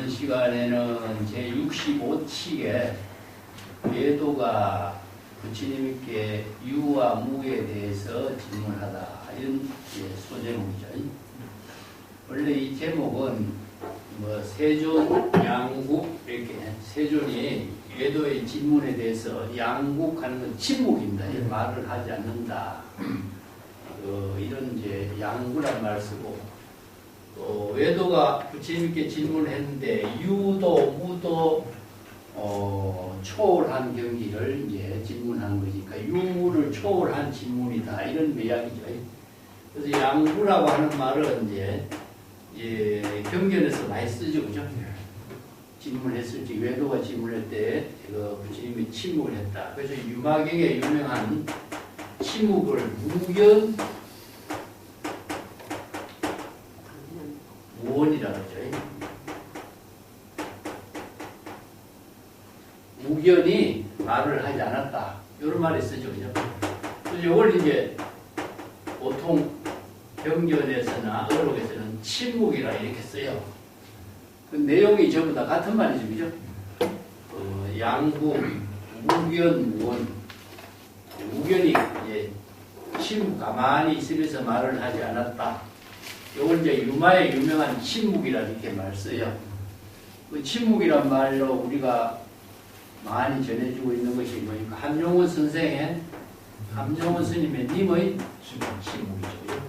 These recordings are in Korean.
이번 시간에는 제65칙의 외도가 부처님께 유와 무에 대해서 질문하다 이런 소제목이죠. 원래 이 제목은 세존, 양국 이렇게 세존이 외도의 질문에 대해서 양국하는 건 침묵입니다. 말을 하지 않는다. 이런 양구란 말을 쓰고 외도가 부처님께 질문했는데 유도 무도 초월한 경기를 질문하는 거니까 유무를 초월한 질문이다 이런 이야기죠. 그래서 양구라고 하는 말은 경전에서 많이 쓰죠, 그죠? 질문했을 때 외도가 질문할 때 부처님이 침묵을 했다. 그래서 유마경에 유명한 침묵을 무견 무원이라고 하죠. 무견이 말을 하지 않았다. 이런 말이 쓰죠. 그죠? 그래서 이걸 보통 경전에서나 어록에서는 침묵이라 이렇게 써요. 그 내용이 전부 다 같은 말이죠. 그죠? 양구, 무견, 무원. 무견이 침묵, 가만히 있으면서 말을 하지 않았다. 이걸 유마의 유명한 침묵이라 이렇게 말 써요. 그 침묵이란 말로 우리가 많이 전해주고 있는 것이 뭐니까 함용원 선생의 함용원 스님의 님의 침묵이죠.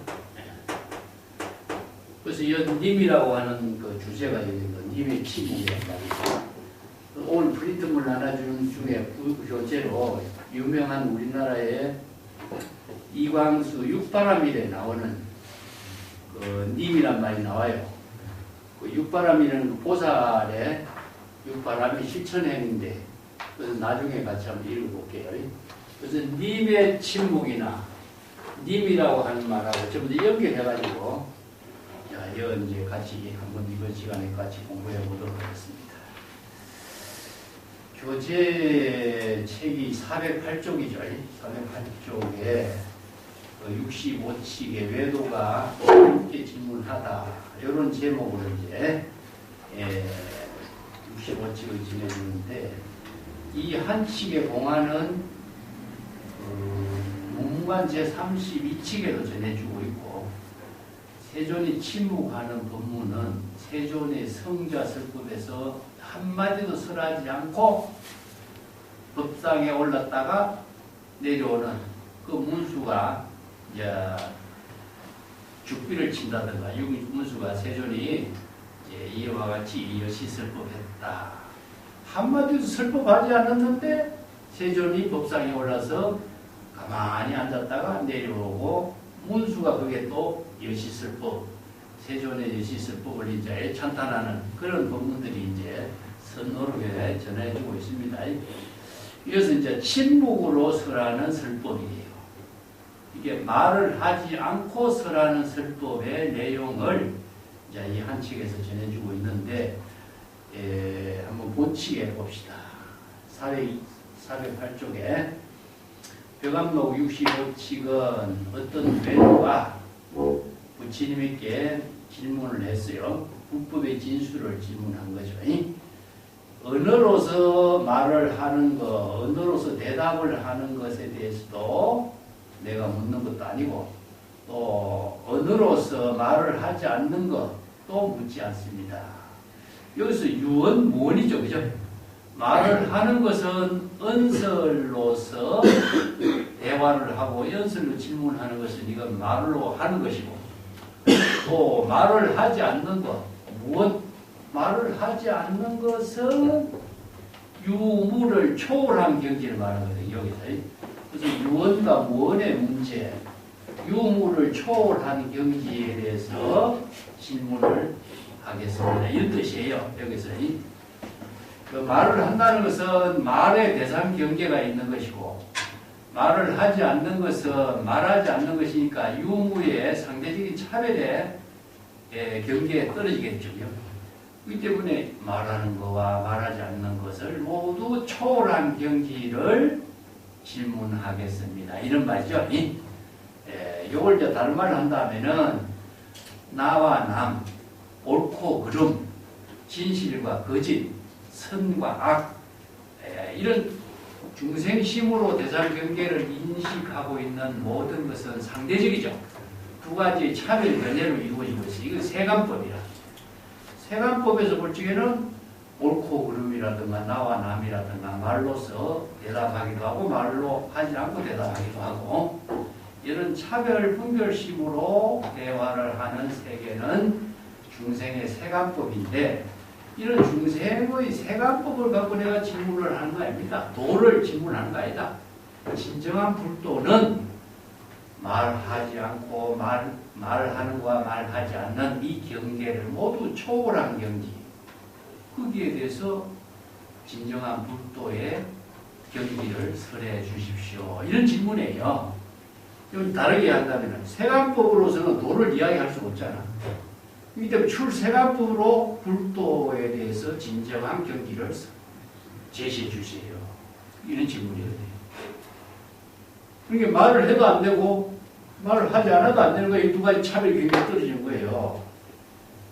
그래서 이 님이라고 하는 그 주제가 있는 님의 침묵이란 말이죠. 오늘 프린트물 나눠주는 중에 교재로 유명한 우리나라의 이광수 육바람일에 나오는 그 님이란 말이 나와요. 그 육바람이라는 그 보살의 육바람이 실천행인데 그래서 나중에 같이 한번 읽어볼게요. 그래서 님의 침묵이나 님이라고 하는 말하고 전부 다 연결해가지고 이제 같이 한번 이번 시간에 같이 공부해 보도록 하겠습니다. 교재 책이 408쪽이죠. 408쪽에 65칙의 외도가 함께 질문하다 이런 제목으로 65칙을 지내주는데 이 한 칙의 공안은 문관 제32칙에도 전해주고 있고 세존이 침묵하는 법문은 세존의 성자 설법에서 한마디도 설하지 않고 법상에 올랐다가 내려오는 그 문수가 죽비를 친다든가 이 문수가 세존이 이와 같이 여시 설법했다. 한마디도 설법하지 않았는데 세존이 법상에 올라서 가만히 앉았다가 내려오고 문수가 그게 또 여시설법, 세존의 여시설법을 애찬탄하는 그런 법문들이 선어록에 전해지고 있습니다. 이것은 침묵으로 설하는 설법이에요. 이게 말을 하지 않고 설하는 설법의 내용을 이 한 칙에서 전해주고 있는데 한번 본칙에 봅시다. 408쪽에 벽암록 65칙은 어떤 외도가 부처님께 질문을 했어요. 불법의 진수를 질문한 거죠. 언어로서 말을 하는 것, 언어로서 대답을 하는 것에 대해서도 내가 묻는 것도 아니고 또 언어로서 말을 하지 않는 것도 묻지 않습니다. 여기서 유언, 무언이죠. 그죠? 말을 하는 것은 언설로서 대화를 하고 연설로 질문하는 것은 이건 말로 하는 것이고 또 말을 하지 않는 것, 무언, 말을 하지 않는 것은 유무를 초월한 경지를 말하거든요. 여기서. 그래서 유언과 무언의 문제, 유무를 초월한 경지에 대해서 질문을 하겠습니다. 이런 뜻이에요. 여기서. 그 말을 한다는 것은 말의 대상 경계가 있는 것이고 말을 하지 않는 것은 말하지 않는 것이니까 유무의 상대적인 차별의 경계에 떨어지겠죠. 그렇기 때문에 말하는 것과 말하지 않는 것을 모두 초월한 경지를 질문하겠습니다. 이런 말이죠. 이걸 다른 말로 한다면은 나와 남, 옳고 그름 진실과 거짓, 선과 악, 이런 중생심으로 대상 경계를 인식하고 있는 모든 것은 상대적이죠. 두 가지의 차별 견해로 이루어지고 있어요. 이건 세간법이라. 세간법에서 볼 적에는 옳고 그름이라든가 나와 남이라든가 말로서 대답하기도 하고 말로 하지 않고 대답하기도 하고 이런 차별 분별심으로 대화를 하는 세계는 중생의 세간법인데 이런 중생의 세간법을 갖고 내가 질문을 하는 거 아닙니다. 도를 질문하는 거 아니다. 진정한 불도는 말하지 않고 말하는 거와 말하지 않는 이 경계를 모두 초월한 경지. 거기에 대해서 진정한 불도의 경지를 설해 주십시오. 이런 질문이에요. 좀 다르게 한다면 세간법으로서는 도를 이야기할 수 없잖아. 그렇기 때문에 출세간법으로 불도에 대해서 진정한 경지를 제시해 주세요. 이런 질문이거든요. 그러니까 말을 해도 안 되고 말을 하지 않아도 안 되는 거예요. 이 두 가지 차별이 굉장히 떨어지는 거예요.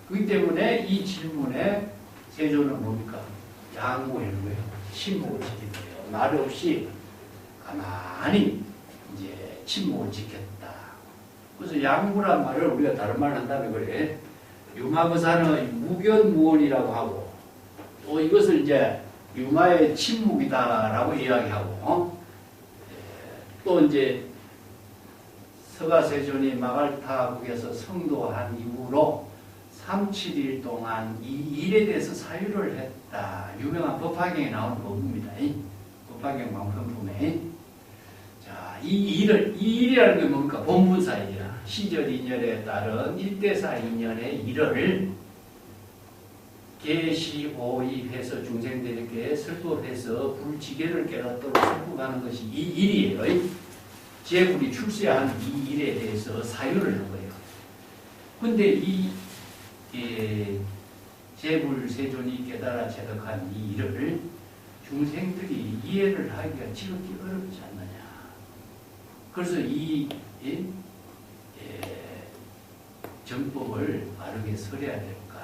그렇기 때문에 이 질문에 세조는 뭡니까? 양보하는 거예요. 침묵을 지키는 거예요. 말 없이 가만히 이제 침묵을 지켰다. 그래서 양보란 말을 우리가 다른 말을 한다면 그래. 유마거사는 무견무언이라고 하고 또 이것을 이제 유마의 침묵이다라고 이야기하고 또 이제 서가세존이 마갈타국에서 성도한 이후로 37일 동안 이 일에 대해서 사유를 했다. 유명한 법화경에 나오는 법입니다. 법화경 망편품에. 자, 이 일이라는 게 뭡니까? 본분사이라. 시절 인연에 따른 일대사 인연의 일을 계시오입해서 중생들에게 설법해서 불지계를 깨닫도록 설법하는 것이 이 일이에요. 제불이 출세한 이 일에 대해서 사유를 한 거예요. 근데 이 제불세존이 깨달아 제득한 이 일을 중생들이 이해를 하기가 지극히 어렵지 않느냐. 그래서 이 정법을 바르게 설해야 될까.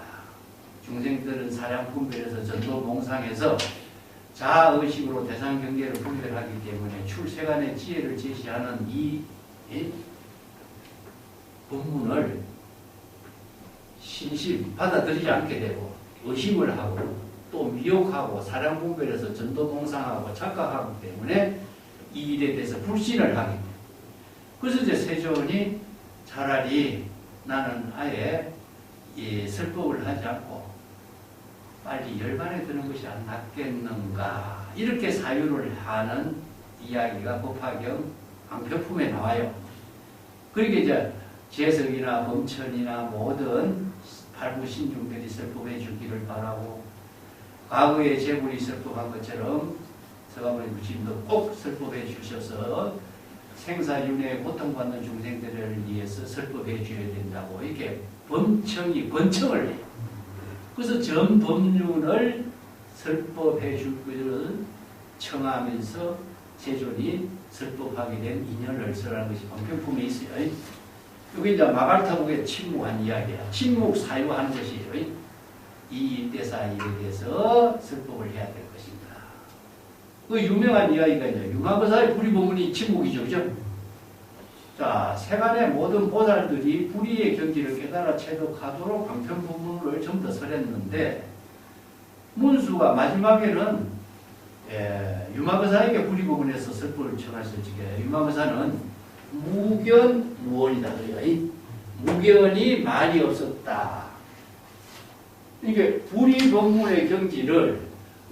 중생들은 사량분별에서 전도몽상에서 자아의식으로 대상경계를 분별하기 때문에 출세간의 지혜를 제시하는 이 법문을 신실 받아들이지 않게 되고 의심을 하고 또 미혹하고 사량분별에서 전도몽상하고 착각하기 때문에 이 일에 대해서 불신을 하게 돼요. 그래서 이제 세존이 차라리 나는 아예 이 설법을 하지 않고 빨리 열반에 드는 것이 안 낫겠는가 이렇게 사유를 하는 이야기가 법화경 앙표품에 나와요. 그러니까 이제 재석이나 범천이나 모든 발부신중들이 설법해 주기를 바라고 과거에 제불이 설법한 것처럼 서가모니 부처님도 꼭 설법해 주셔서 생사윤회에 고통받는 중생들을 위해서 설법해 줘야 된다고 이렇게 번청을 해요. 그래서 전 법륜을 설법해 줄 것을 청하면서 세존이 설법하게 된 인연을 설하는 것이 방편품에 있어요. 여기 이제 마갈타국의 침묵한 이야기야. 침묵 사유하는 것이에요. 이 일대사 일에 대해서 설법을 해야 될 것입니다. 그 유명한 이야기가 이제 유마거사의 불의법문이 침묵이죠. 그죠? 자, 세간의 모든 보살들이 불의의 경지를 깨달아 체득하도록 방편법문을 전부 다 설했는데 문수가 마지막에는 유마거사에게 불의법문에서 설법을 청했을 적에 유마거사는 무견무언이다 그래요. 무견이 말이 없었다. 이게 불의법문의 경지를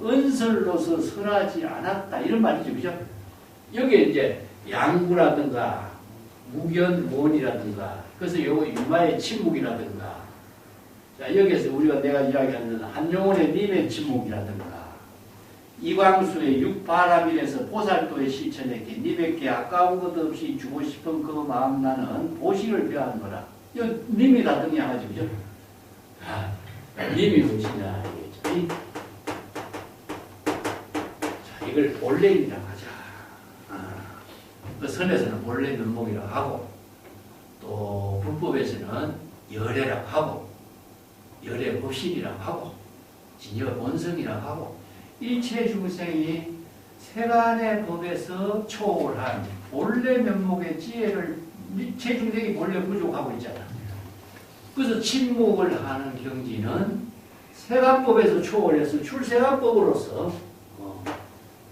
은설로서 설하지 않았다 이런 말이죠. 그죠? 여기에 이제 양구라든가 무견무언이라든가 그래서 요거 유마의 침묵이라든가 자 여기에서 우리가 내가 이야기하는 한용운의 님의 침묵이라든가 이광수의 육바라밀에서 보살도의 실천에게 님에게 아까운 것 없이 주고 싶은 그 마음 나는 보식을 표하는 거라. 이거 님이 등장하죠. 그죠? 아, 님이 무엇이냐 이거죠. 자, 이걸 본래인이라고 하자. 그 선에서는 본래 면목이라고 하고 또 불법에서는 열애라고 하고 열애 법신이라고 하고 진여 본성이라고 하고 일체 중생이 세간의 법에서 초월한 본래 면목의 지혜를 일체 중생이 본래 부족하고 있잖아. 그래서 침묵을 하는 경지는 세간법에서 초월해서 출세간법으로서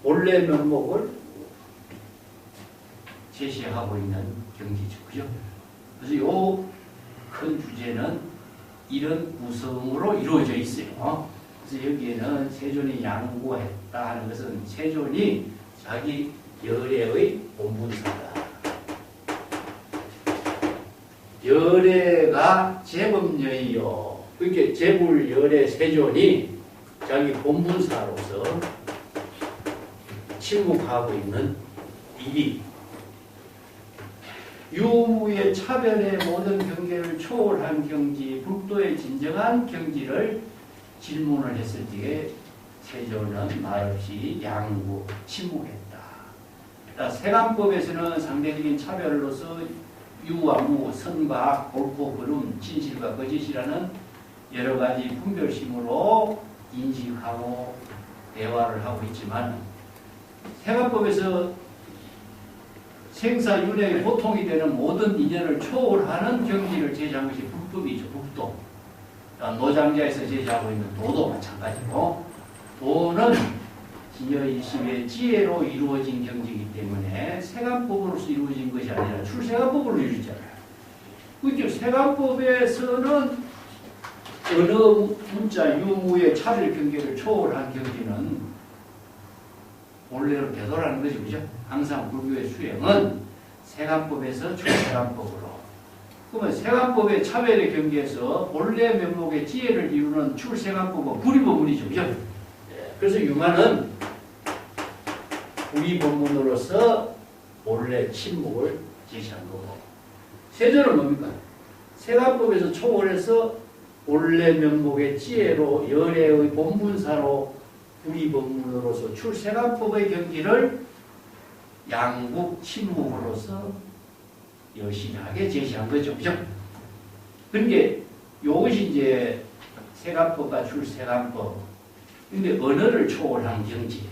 본래 면목을 제시하고 있는 경지죠. 그죠? 그래서 요 큰 주제는 이런 구성으로 이루어져 있어요. 그래서 여기에는 세존이 양구했다 하는 것은 세존이 자기 열애의 본분사다. 열애가 제법녀이요. 그렇게 제불 열애 세존이 자기 본분사로서 침묵하고 있는 일이 유무의 차별의 모든 경계를 초월한 경지, 불도의 진정한 경지를 질문을 했을 때에 세존은 말없이 양구, 침묵했다. 그러니까 세간법에서는 상대적인 차별로서 유와 무, 선과 악, 옳고 그름, 진실과 거짓이라는 여러 가지 분별심으로 인식하고 대화를 하고 있지만 세간법에서 생사윤회의 보통이 되는 모든 인연을 초월하는 경지를 제시한 것이 불법이죠. 불도. 노장자에서 제시하고 있는 도도 마찬가지고 도는 진여일심의 지혜로 이루어진 경지이기 때문에 세간법으로서 이루어진 것이 아니라 출세간법으로 이루어지잖아요. 그렇죠. 세간법에서는 어느 문자 유무의 차별 경계를 초월한 경지는 본래로 되돌아가는 거죠. 그죠? 항상 불교의 수행은 세간법에서 출세간법으로. 그러면 세간법의 차별의 경계에서 본래 면목의 지혜를 이루는 출세간법은 불이법문이죠. 그죠? 그래서 유만은 불이법문으로서 본래 침묵을 제시한 거고. 세존은 뭡니까? 세간법에서 초월해서 본래 면목의 지혜로 열애의 본분사로 불이법문으로서 출세간법의 경지를 양국 침묵으로서 여실하게 제시한 거죠. 그죠? 그러니까 이것이 이제 세간법과 출세간법. 근데 언어를 초월한 경지.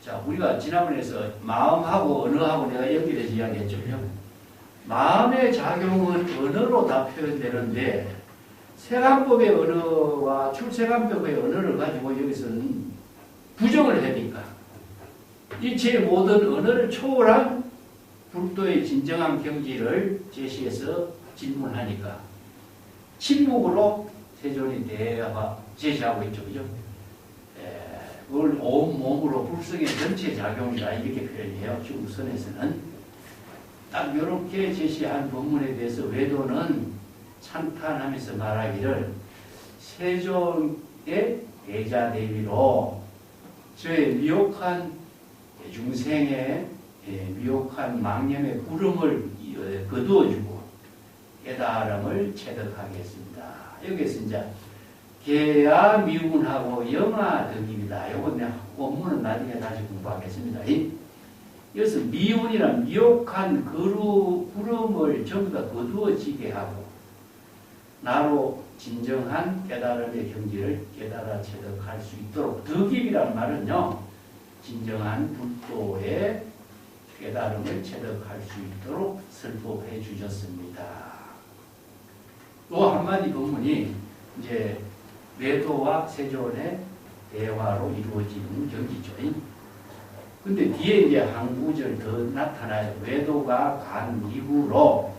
자, 우리가 지난번에서 마음하고 언어하고 내가 연결해서 이야기했죠. 그죠? 마음의 작용은 언어로 다 표현되는데 세간법의 언어와 출세간법의 언어를 가지고 여기서는 부정을 하니까 일체의 모든 언어를 초월한 불도의 진정한 경지를 제시해서 질문하니까 침묵으로 세존이 제시하고 있죠. 그죠? 그걸 온몸으로 불성의 전체 작용이다 이렇게 표현해요. 중선에서는 딱 이렇게 제시한 본문에 대해서 외도는 찬탄하면서 말하기를 세존의 대자대비로 저의 미혹한 중생의 미혹한 망념의 구름을 거두어주고 깨달음을 체득하겠습니다. 여기서 이제 개야 미운하고 영아 덕입니다. 이건 내가 원문은 나중에 다시 공부하겠습니다. 여기서 미운이란 미혹한 구름을 전부 다 거두어지게 하고 나로 진정한 깨달음의 경지를 깨달아 체득할 수 있도록 덕입이란 말은요. 진정한 불도의 깨달음을 체득할 수 있도록 설법해 주셨습니다. 또 한마디 본문이 이제 외도와 세존의 대화로 이루어지는 경지죠. 근데 뒤에 이제 한 구절 더 나타나요. 외도가 간 이후로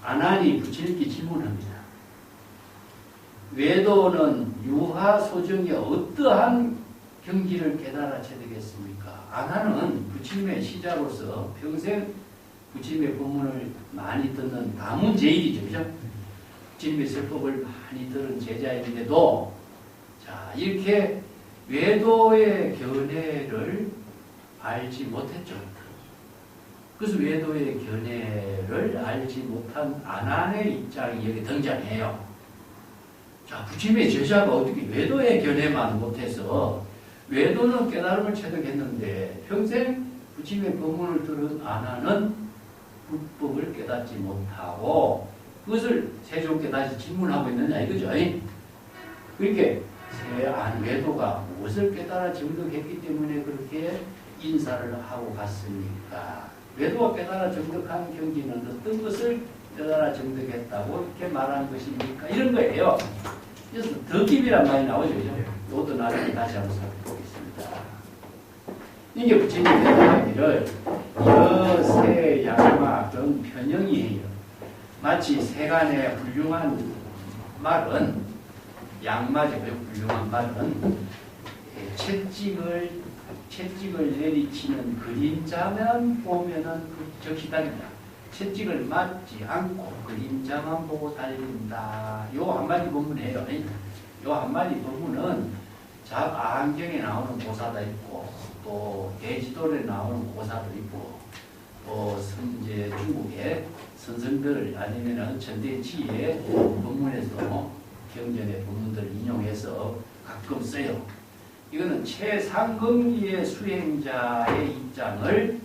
아난이 부처님께 질문합니다. 외도는 유하 소정의 어떠한 경지를 깨달아 체득했습니까? 아난은 부처님의 시자로서 평생 부처님의 법문을 많이 듣는 다문제일이죠. 그죠? 부처님의 설법을 많이 들은 제자인데도 자 이렇게 외도의 견해를 알지 못했죠. 그래서 외도의 견해를 알지 못한 아난의 입장이 여기 등장해요. 자, 부처님의 제자가 어떻게 외도의 견해만 못해서 외도는 깨달음을 체득했는데 평생 부처님의 법문을 들은 아난은 불법을 깨닫지 못하고 그것을 세종께 다시 질문하고 있느냐 이거죠. 그렇게 외도가 무엇을 깨달아 정득했기 때문에 그렇게 인사를 하고 갔습니까? 외도가 깨달아 정득한 경지는 어떤 것을 깨달아 정득했다고 이렇게 말한 것입니까? 이런 거예요. 그래서 덕깁이란 말이 나오죠. 이것도 나중에 다시 한번 살펴보겠습니다. 이게 부처님의 대답하기를 여세 양마 등 편형이에요. 마치 세간의 훌륭한 말은 양마죠. 훌륭한 말은 채찍을 내리치는 그림자만 보면은 즉시 달린다. 채찍을 맞지 않고 그림자만 보고 달린다. 요 한마디 법문이에요. 요 한마디 법문은 안경에 나오는 고사도 있고 또 대지도에 나오는 고사도 있고 또 이제 중국의 선생들 아니면 천대지의 법문에서 경전의 법문들을 인용해서 가끔 써요. 이거는 최상급리의 수행자의 입장을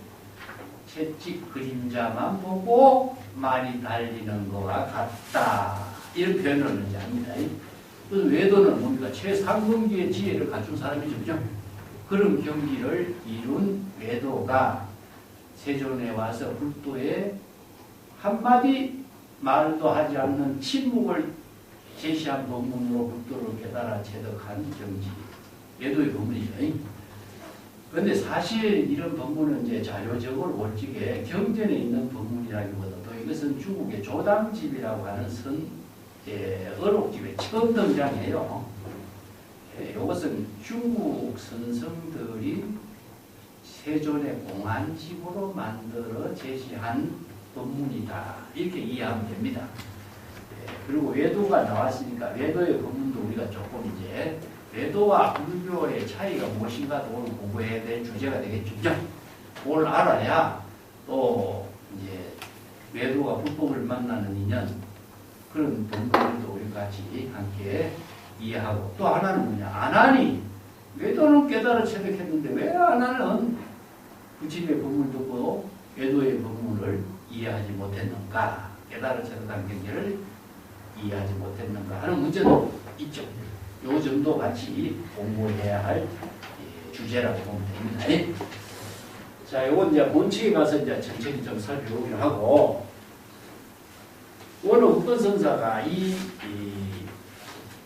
채찍 그림자만 보고 말이 달리는 것과 같다. 이런 표현을 이제 합니다. 그래서 외도는 뭡니까? 최상급리의 지혜를 갖춘 사람이죠. 그죠? 그런 경지를 이룬 외도가 세존에 와서 불도에 한마디 말도 하지 않는 침묵을 제시한 법문으로 불도를 깨달아 체득한 경지. 외도의 법문이죠. 그런데 사실 이런 법문은 이제 자료적으로 올직에 경전에 있는 법문이라기보다도 이것은 중국의 조당집이라고 하는 어록집에 처음 등장해요. 이것은 중국 선성들이 세존의 공안집으로 만들어 제시한 법문이다. 이렇게 이해하면 됩니다. 그리고 외도가 나왔으니까 외도의 법문도 우리가 조금 이제 외도와 불교의 차이가 무엇인가도 오늘 공부해야 될 주제가 되겠죠. 그걸 알아야 또 이제 외도가 불법을 만나는 인연 그런 법문들도 우리 같이 함께 이해하고 또 하나는 뭐냐? 아난이 외도는 깨달아 체득했는데 왜 아난은 부처님의 법문을 듣고 외도의 법문을 이해하지 못했는가? 깨달아 체득한 경계를 이해하지 못했는가 하는 문제도 있죠. 요 정도 같이 공부해야 할 주제라고 보면 됩니다. 자, 요건 이제 본칙에 가서 이제 천천히 좀 살펴보기로 하고, 오늘 어떤 선사가 이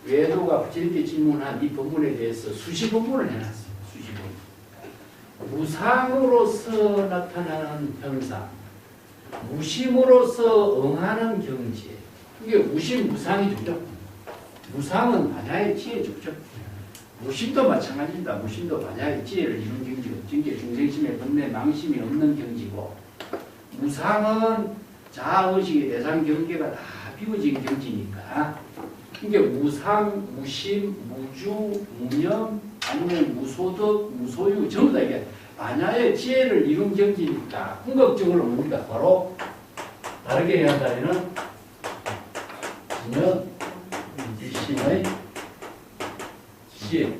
외도가 부처님께 질문한 이 법문에 대해서 수시법문을 해놨어요. 수시법문. 무상으로서 나타나는 현상, 무심으로서 응하는 경지. 이게 무심, 무상이죠. 무상은 반야의 지혜죠. 무심도 마찬가지입니다. 무심도 반야의 지혜를 이룬 경지고, 경계 중생심에 번뇌 망심이 없는 경지고, 무상은 자아의식의 대상 경계가 다 비워진 경지니까, 이게 무상, 무심, 무주, 무념, 아니면 무소득, 무소유, 전부 다 이게 반야의 지혜를 이룬 경지니까, 궁극적으로 뭡니까? 바로, 다르게 얘기한다면, 진여, 일심의 지혜.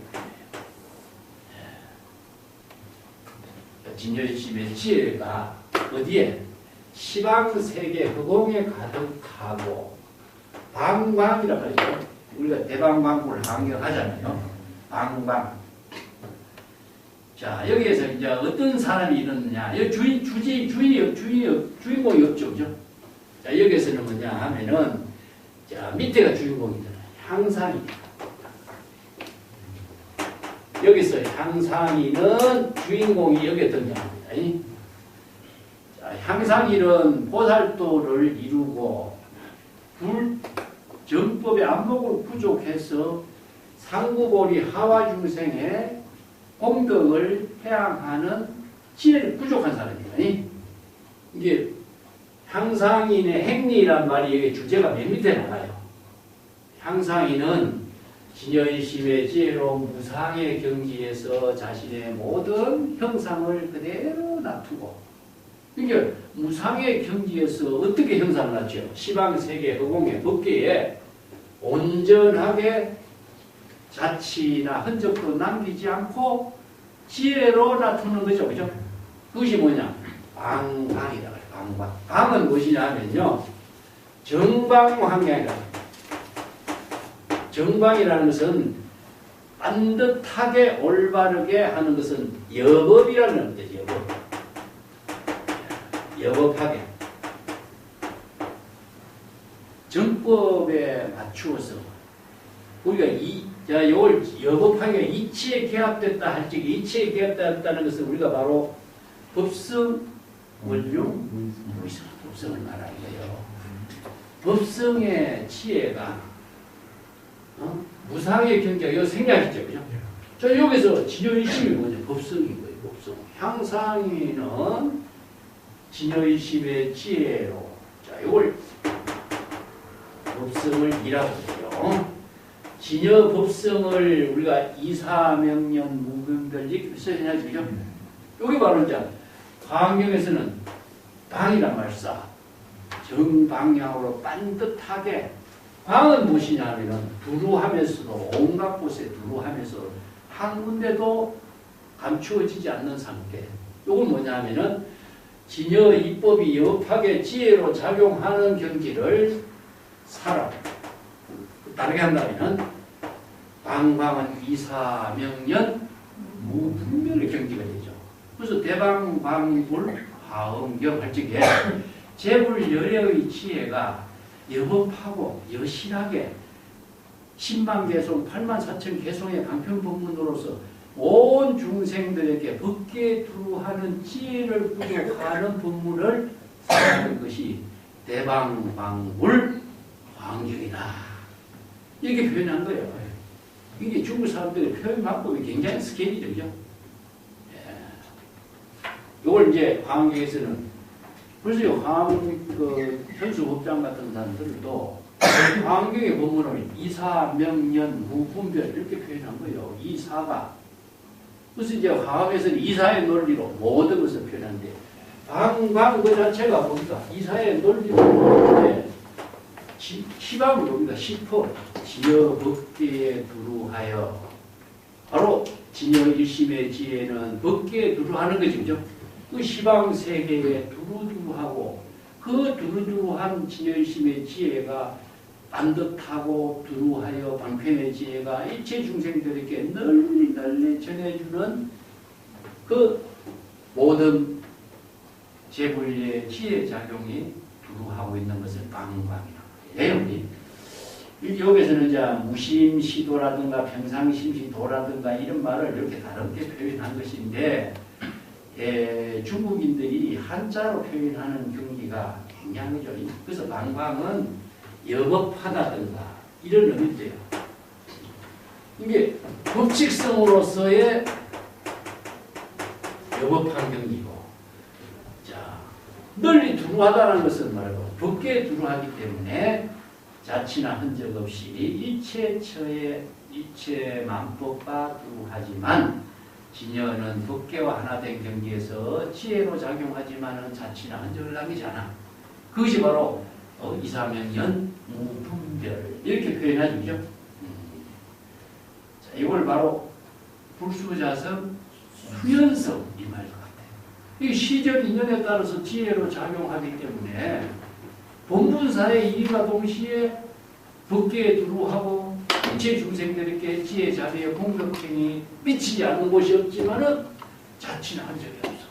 진여일심의 지혜가 어디에? 시방세계 허공에 가득하고 방광이라고 하죠. 우리가 대방광을 항경하잖아요. 방광. 자, 여기에서 이제 어떤 사람이 이러느냐. 여기 주인공이 없죠. 그죠? 자, 여기에서는 뭐냐 하면은, 자, 밑에가 주인공이잖아요. 향상이다. 여기서 향상이는 주인공이 여기에 등장합니다. 자, 향상이는 보살도를 이루고 정법의 안목으로 부족해서 상구보리 하와 중생의 공덕을 회항하는 지혜를 부족한 사람이에요. 이게 향상인의 행리란 말이 여기 주제가 맨 밑에 나와요. 향상인은 진여의심의 지혜로 무상의 경지에서 자신의 모든 형상을 그대로 놔두고, 이게 무상의 경지에서 어떻게 형상을 놨죠? 시방세계 허공의 법계에 온전하게 자취나 흔적도 남기지 않고 지혜로 놔두는 거죠. 그죠? 그것이 뭐냐? 방광이라고 해요. 방광. 방은 무엇이냐 하면요, 정방황량이라고. 정방이라는 것은 반듯하게 올바르게 하는 것은 여법이라는 거죠. 여법. 여법하게. 정법에 맞추어서 우리가 요걸 여법하게 이치에 개합됐다 할 적 이치에 개합됐다는 것은 우리가 바로 법성, 원륜, 무의성, 법성을 말하는 거예요. 법성의 지혜가 무상의 경계가 이거 생략했죠, 그죠? 자, 여기서 진여일심이 뭐죠? 법성인 거예요, 법성. 향상이는 진여일심의 지혜로. 자, 이걸 법성을 이라고 해요. 진여 법성을 우리가 이사명년 무분별 이렇게 써야지, 그죠? 여기 바로 이제 화엄경에서는 방이란 말사. 정방향으로 반듯하게. 방은 무엇이냐 하면은 두루하면서도 온갖 곳에 두루하면서 한 군데도 감추어지지 않는 상태. 이건 뭐냐 하면은 진여 이법이 여법하게 지혜로 작용하는 경지를 살아. 다르게 한다면은 방방은 이사명년 무분별의 경지가 되죠. 그래서 대방방불 화엄경 할 적에 재불열애의 지혜가 여법하고 여실하게 10만 개송, 8만 4천 개송의 강편법문으로서 온 중생들에게 법계에 두루하는 지혜를 부족하는 법문을 사용하는 것이 대방방불 화엄경이다. 이렇게 표현한 거예요. 이게 중국 사람들의 표현 방법이 굉장히 스케일이죠, 그죠? 이걸 이제 화엄경에서는 그래서 현수법장 같은 사람들도 화엄경의 본문을 이사명년 무분별 이렇게 표현한 거예요. 이사가. 그래서 이제 화엄에서는 이사의 논리로 모든 것을 표현하는데 방방 그 자체가 뭡니까? 이사의 논리로 표현하는데 시방은 뭡니까? 시퍼 지여 법계에 두루하여 바로 진여 일심의 지혜는 법계에 두루하는 거죠, 그죠? 그 시방 세계에 두루두루하고 그 두루두루한 진여일심의 지혜가 반듯하고 두루하여 방편의 지혜가 일체 중생들에게 널리 널리 전해주는 그 모든 재불의 지혜 작용이 두루하고 있는 것을 방방이라고 해요. 여기서는 이제 무심시도라든가 평상심시도라든가 이런 말을 이렇게 다르게 표현한 것인데 중국인들이 한자로 표현하는 경기가 굉장히죠. 그래서 방광은 여법하다든가 이런 의미인데요. 이게 법칙성으로서의 여법한 경기고, 자 널리 두루하다는 것은 말고 법계에 두루하기 때문에 자치나 흔적 없이 일체처에 일체 만법과 두루하지만 진여는 법계와 하나 된 경지에서 지혜로 작용하지만은 자치나 흔적을 남기지 않아. 그것이 바로 이사명년 무분별 이렇게 표현하죠, 그죠? 자, 이걸 바로 불수자성 수연성 이 말과 같아요. 이 시적 인연에 따라서 지혜로 작용하기 때문에 본분사의 일과 동시에 법계에 두루하고 일체 중생들에게 지혜 자리에 공덕행이 미치지 않는 곳이 없지만은 자치는 한 적이 없어.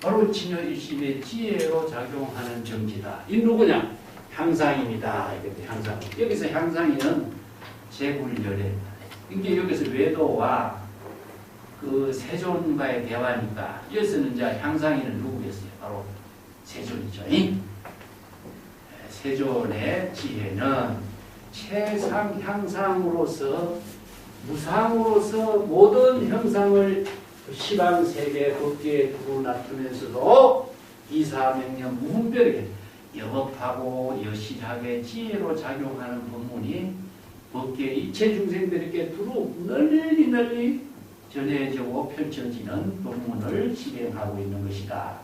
바로 진여일심의 지혜로 작용하는 정지다. 이 누구냐? 향상입니다. 이렇게 향상. 여기서 향상이는 재불열애. 이게 여기서 외도와 그 세존과의 대화니까 여기서는 이제 향상이는 누구겠어요? 바로 세존이죠. 세존의 지혜는 최상 향상으로서 무상으로서 모든 형상을 시방세계 법계에 두고 놔두면서도 이사명령 무분별하게 영업하고 여실하게 지혜로 작용하는 법문이 법계 일체 중생들에게 두루 널리 널리 전해지고 펼쳐지는 법문을 실행하고 있는 것이다.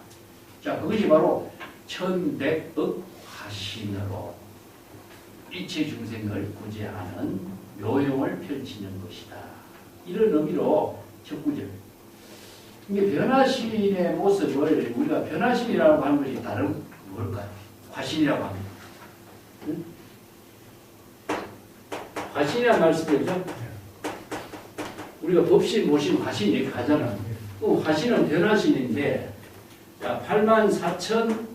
자, 그것이 바로 천백억 화신으로 일체 중생을 구제하는 묘용을 펼치는 것이다. 이런 의미로 첫 구절. 이게 변화신의 모습을 우리가 변화신이라고 하는 것이 다른 뭘까요? 화신이라고 합니다. 응? 화신이라는 말씀이죠. 우리가 법신, 모신, 화신 이렇게 하잖아. 그 화신은 변화신인데, 자, 84,000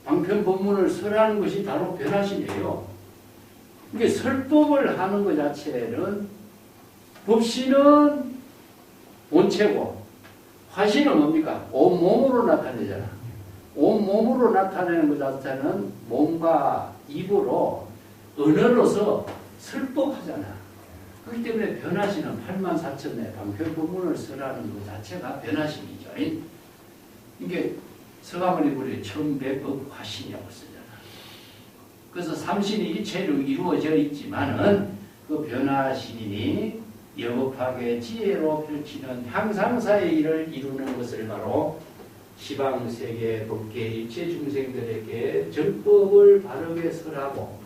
방편 법문을 설하는 것이 바로 변화신이에요. 이게 설법을 하는 것 자체는 법신은 본체고 화신은 뭡니까? 온몸으로 나타내잖아. 온몸으로 나타내는 것 자체는 몸과 입으로 언어로서 설법하잖아. 그렇기 때문에 변화신은 84,000의 방편 법문을 설하는 것 자체가 변화신이죠. 이게 서가모니 불이 천배법 화신이라고 쓰잖아. 그래서 삼신이 일체로 이루어져 있지만은 그 변화신이 여법하게 지혜로 펼치는 향상사의 일을 이루는 것을 바로 시방세계 법계 일체 중생들에게 정법을 바르게 설하고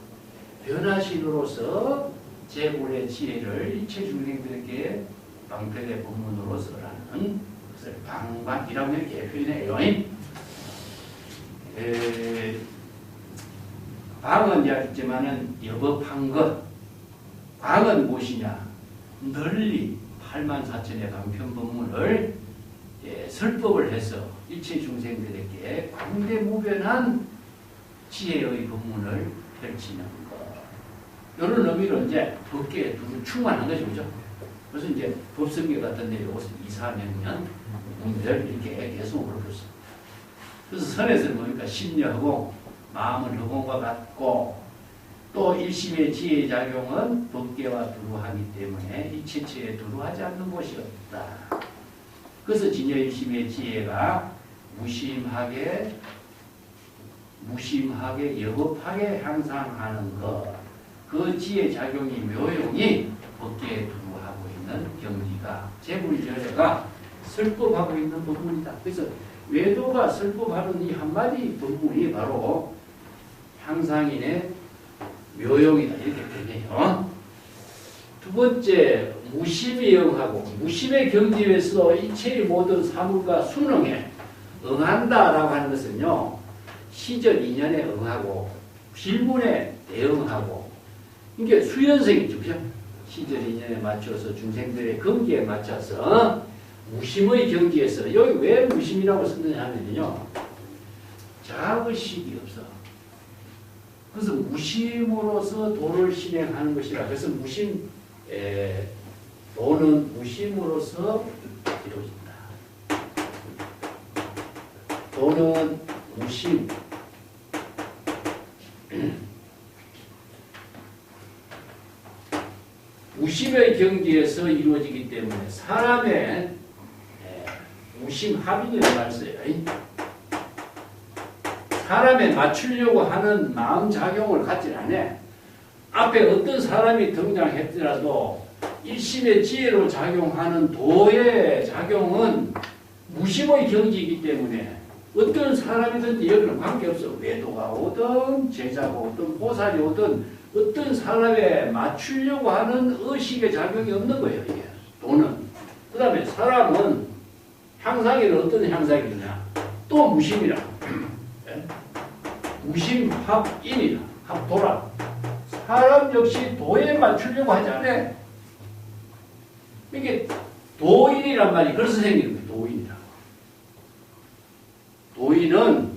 변화신으로서 제불의 지혜를 일체 중생들에게 방편의 법문으로 설하는 것을 방방이라고 이렇게 표현해요. 방은 이야기했지만은 여법한 것, 광은 무엇이냐? 널리 84,000의 방편 법문을 설법을 해서 일체 중생들에게 광대무변한 지혜의 법문을 펼치는 것. 이런 의미로 이제 법계에 두루 충만한 거죠, 그죠? 그래서 이제 법성계 같은 데 요것을 2, 400년 이렇게 계속 올렸어. 그래서 선에서는 뭡니까? 심려하고 마음은 허공과 같고 또 일심의 지혜의 작용은 법계와 두루하기 때문에 이체체에 두루하지 않는 것이 없다. 그래서 진여일심의 지혜가 무심하게 여법하게 향상하는 것, 그 지혜 작용이 묘용이 법계에 두루하고 있는 경지가 제불절에가 설법하고 있는 법문이다. 그래서 외도가 설법하는 이 한마디 법문이 바로 향상인의 묘용이다. 이렇게 되네요. 두 번째, 무심이 영하고 무심의 경지에서 이체의 모든 사물과 순응에 응한다라고 하는 것은요. 시절 인연에 응하고 질문에 대응하고 이게 수연성이죠. 그죠? 시절 인연에 맞춰서 중생들의 경지에 맞춰서 무심의 경지에서 여기 왜 무심이라고 쓰느냐 하면요. 자의식이 없어. 그래서 무심으로서 도를 실행하는 것이라. 그래서 도는 무심으로서 이루어진다. 도는 무심. 무심의 경지에서 이루어지기 때문에 사람의 무심합인이라고 할 수 있어요. 사람에 맞추려고 하는 마음작용을 갖지 않아. 앞에 어떤 사람이 등장했더라도 일심의 지혜로 작용하는 도의 작용은 무심의 경지이기 때문에 어떤 사람이든지 여기는 관계없어. 외도가 오든 제자가 오든 보살이 오든 어떤 사람에 맞추려고 하는 의식의 작용이 없는 거예요. 이게 도는. 그 다음에 사람은 향상이는 어떤 향상이냐? 또 무심이라. 무심합인이다. 합도라. 사람 역시 도에 맞추려고 하지 않아. 이게 도인이란 말이 그래서 생기는 거예요. 도인이라. 도인은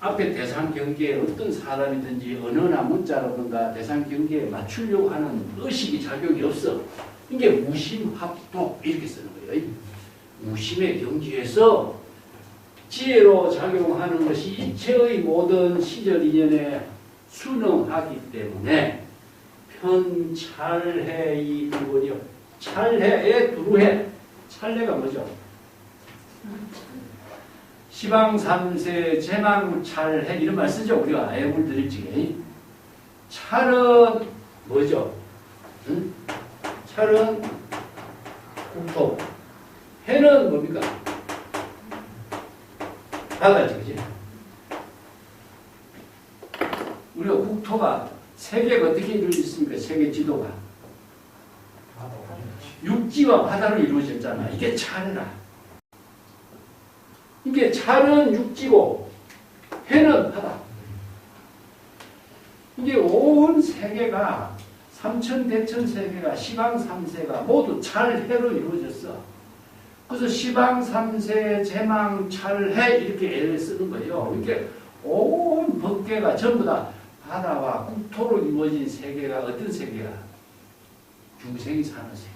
앞에 대상 경계에 어떤 사람이든지 언어나 문자라든가 대상 경계에 맞추려고 하는 의식이 작용이 없어. 이게 무심합도 이렇게 쓰는 거예요. 무심의 경지에서 지혜로 작용하는 것이 이체의 모든 시절 인연에 순응하기 때문에 편찰해 이 두번이요. 찰해에 두루해. 찰해가 뭐죠? 시방삼세 제망찰해 이런 말 쓰죠. 우리가 애물 드릴 적에. 찰은 뭐죠? 응? 찰은 국토. 해는 뭡니까? 바다지, 그지? 우리가 국토가 세계가 어떻게 이루어졌습니까? 세계 지도가. 육지와 바다로 이루어졌잖아. 이게 찰이라. 이게 찰은 육지고 해는 바다. 이게 온 세계가 삼천대천 세계가 시방 삼세가 모두 찰해로 이루어졌어. 그래서 시방 삼세 제망 찰해 이렇게 애를 쓰는 거예요. 이렇게 온 법계가 전부 다 바다와 국토로 이루어진 세계가 어떤 세계가? 중생이 사는 세계.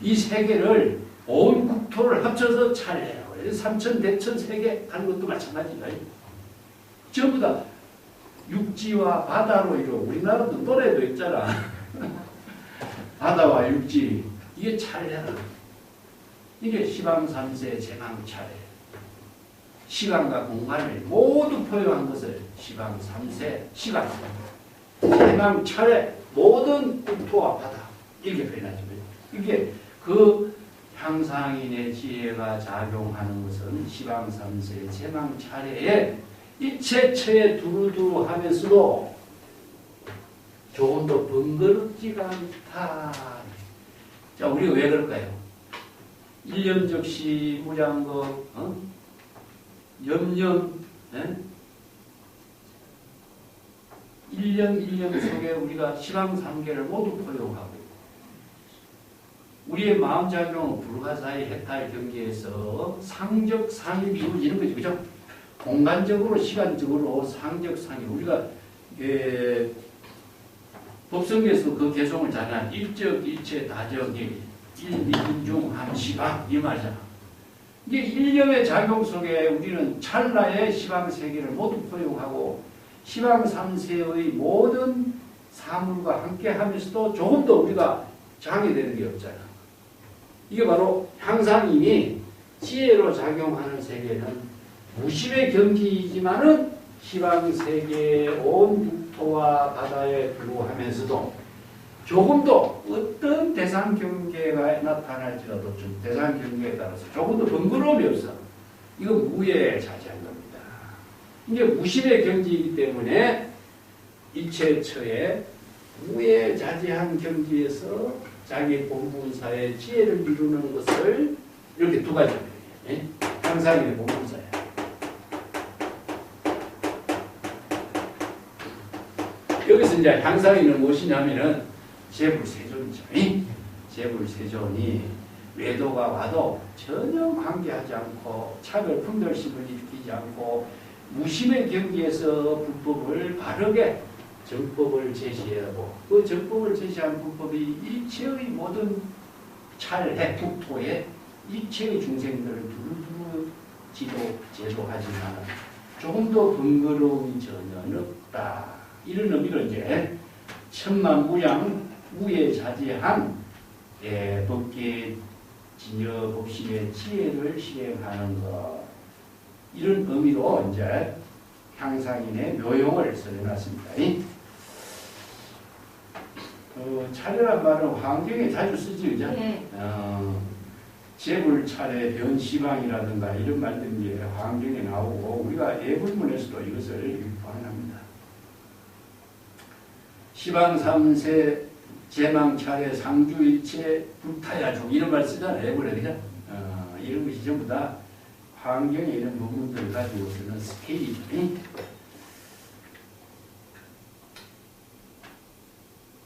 이 세계를 온 국토를 합쳐서 찰해요. 삼천대천 세계 하는 것도 마찬가지예요. 전부 다 육지와 바다로 이루어. 우리나라도 노래도 있잖아. 바다와 육지 이게 찰해라. 이게 시방삼세 제망찰해. 시간과 공간을 모두 포용한 것을 시방삼세 시간 제망찰해 모든 국토와 바다 이렇게 표현하죠. 이게 그 향상인의 지혜가 작용하는 것은 시방삼세 제망찰해에 일체처에 두루두루 하면서도 조금 더 번거롭지가 않다. 자, 우리가 왜 그럴까요? 일념적시 무량거, 염념, 일념 속에 우리가 시방삼계를 모두 포용하고 우리의 마음작용은 불가사의 해탈 경계에서 상적 상입이 이루어지는 거죠. 그죠? 공간적으로 시간적으로 상적 상입. 우리가 법성에서 그 개성을 잘한 일적 일체 다정일 일민중 함시방 이 말이잖아. 이게 일념의 작용 속에 우리는 찰나의 시방세계를 모두 포용하고 시방삼세의 모든 사물과 함께 하면서도 조금 더 우리가 장애되는 게 없잖아. 이게 바로 향상인이 지혜로 작용하는 세계는 무심의 경지이지만은 시방세계의 온 국토와 바다에 불구하면서도 조금 더 어떤 대상 경계가 나타날지라도 좀 대상 경계에 따라서 조금 더 번거로움이 없어. 이건 무에 자제한 겁니다. 이게 무심의 경지이기 때문에 일체처에 무에 자제한 경지에서 자기 본분사의 지혜를 이루는 것을 이렇게 두 가지 향상인의 본분사야. 여기서 이제 향상인은 무엇이냐면은 재불세존이죠. 재불세존이 외도가 와도 전혀 관계하지 않고 차별 분별심을 일으키지 않고 무심의 경계에서 불법을 바르게 정법을 제시하고 그 정법을 제시한 불법이 일체의 모든 찰해 국토에 일체의 중생들을 두루두루 제도하지만 조금 더 번거로움이 전혀 없다. 이런 의미로 이제 천만무량 무에 자제한 법계 진여 법신의 지혜를 실행하는 것 이런 의미로 이제 향상인의 묘용을 써내놨습니다. 차례란 말은 환경에 자주 쓰지, 그죠? 네. 재불차례, 변시방이라든가 이런 말들이 환경에 나오고 우리가 예불문에서도 이것을 유포합니다. 시방삼세, 제망차례, 상주일체, 불타야중 이런 말 쓰잖아요. 예불에, 그죠? 이런 것이 전부 다 환경에 있는 부분들을 가지고 쓰는 스케일이죠.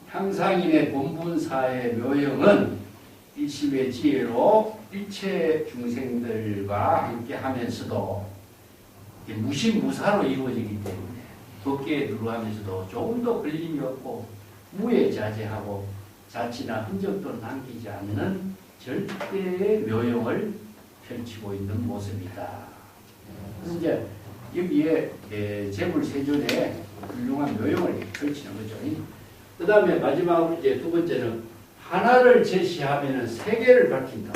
향상인의 본분사의 묘형은 일심의 지혜로 일체 중생들과 함께 하면서도 무심무사로 이루어지기 때문에 법계에 들어가면서도 조금 더 걸림이 없고 무에 자제하고 자치나 흔적도 남기지 않는 절대의 묘형을 펼치고 있는 모습이다. 그래서 이제 여기에 재불세존의 훌륭한 묘형을 펼치는 거죠. 그 다음에 마지막으로 이제 두 번째는 하나를 제시하면 세계를 밝힌다.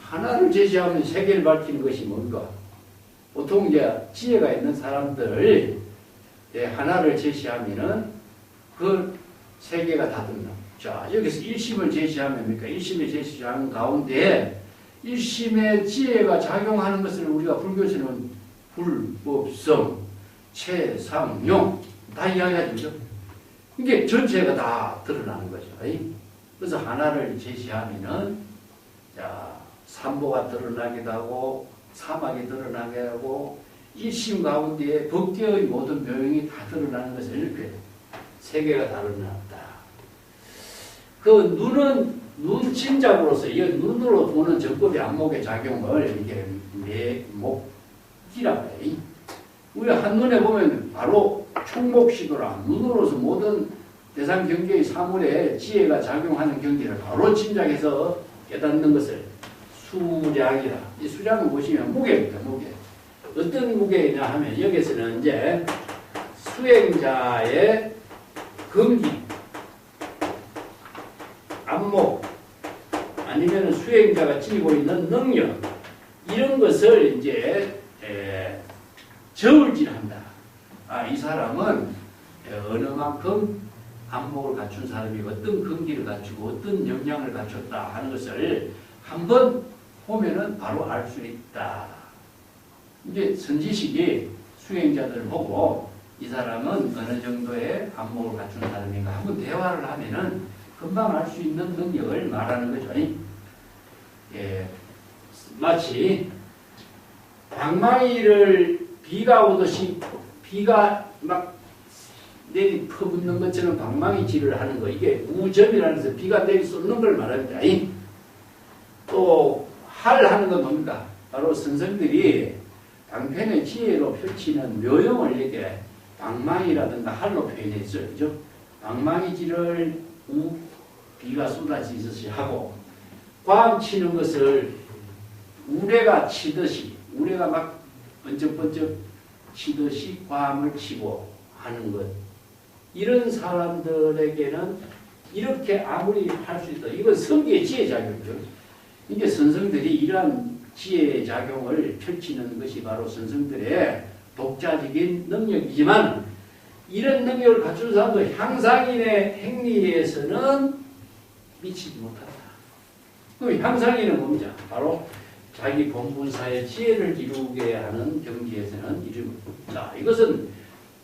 하나를 제시하면 세계를 밝히는 것이 뭔가? 보통 이제 지혜가 있는 사람들 하나를 제시하면은 그 세계가 다 든다. 자, 여기서 일심을 제시하면 뭡니까? 일심을 제시하는 가운데 일심의 지혜가 작용하는 것을 우리가 불교에서는 불법성, 최상용 다 이야기하죠. 이게 전체가 다 드러나는 거죠. 그래서 하나를 제시하면은 자, 삼보가 드러나기도 하고 사막이 드러나게 하고 일심 가운데에 법계의 모든 묘형이 다 드러나는 것을 이렇게 세계가 다르다. 그 눈은 침작으로서 이 눈으로 보는 정법의 안목의 작용을 이렇게 목기라고 해. 우리 한눈에 보면 바로 총목시도라 눈으로서 모든 대상 경계의 사물에 지혜가 작용하는 경계를 바로 짐작해서 깨닫는 것을 수량이라. 이 수량을 보시면 무게입니다. 무게. 어떤 무게이냐 하면 여기서는 이제 수행자의 근기, 안목, 아니면 수행자가 지니고 있는 능력 이런 것을 이제 저울질한다. 이 사람은 어느 만큼 안목을 갖춘 사람이고 어떤 근기를 갖추고 어떤 역량을 갖췄다 하는 것을 한번 보면은 바로 알 수 있다. 이제 선지식이 수행자들 보고 이 사람은 어느 정도의 안목을 갖춘 사람인가 한번 대화를 하면은 금방 알 수 있는 능력을 말하는 거죠. 마치 방망이를 비가 오듯이 비가 막 내리 퍼붓는 것처럼 방망이질을 하는 거. 이게 우점이라는 것은 비가 내리 쏟는 걸 말합니다. 또 활하는 건 뭡니까? 바로 선생들이 방편의 지혜로 펼치는 묘용을 이렇게 방망이라든가 활로 표현했어요. 그죠? 방망이질을 비가 쏟아지듯이 하고 꽝 치는 것을 우레가 치듯이 우레가 막 번쩍번쩍 치듯이 꽝을 치고 하는 것. 이런 사람들에게는 이렇게 아무리 할 수 있다. 이건 성기의 지혜작용이죠. 이게 선생들이 이러한 지혜작용을 펼치는 것이 바로 선생들의 독자적인 능력이지만 이런 능력을 갖춘 사람도 향상인의 행리에서는 미치지 못한다. 그 향상인은 뭡니까? 바로 자기 본분사의 지혜를 이루게 하는 경지에서는 이릅니다. 이것은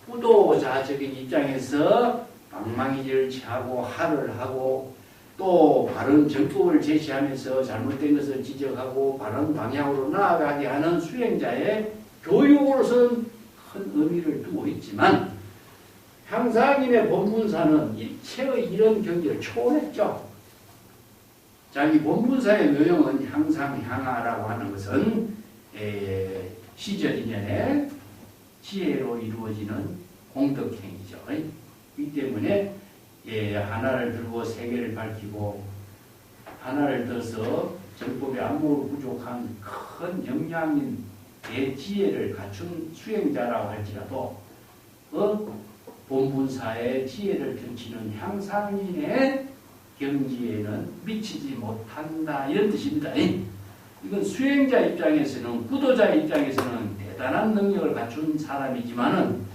후도자적인 입장에서 방망이질을 취하고 할을 하고 또 바른 정법을 제시하면서 잘못된 것을 지적하고 바른 방향으로 나아가게 하는 수행자의 교육으로서는 큰 의미를 두고 있지만 향상인의 본분사는 일체의 이런 경지를 초월했죠. 자기 본분사의 묘용은 향상, 향하라고 하는 것은 시절인연의 지혜로 이루어지는 공덕행위죠. 이 때문에 하나를 들고 세계를 밝히고 하나를 들어서 정법의 안목을 부족한 큰 역량인 대지혜를 갖춘 수행자라고 할지라도 본분사의 지혜를 펼치는 향상인의 경지에는 미치지 못한다 이런 뜻입니다. 이건 수행자 입장에서는 구도자 입장에서는 대단한 능력을 갖춘 사람이지만은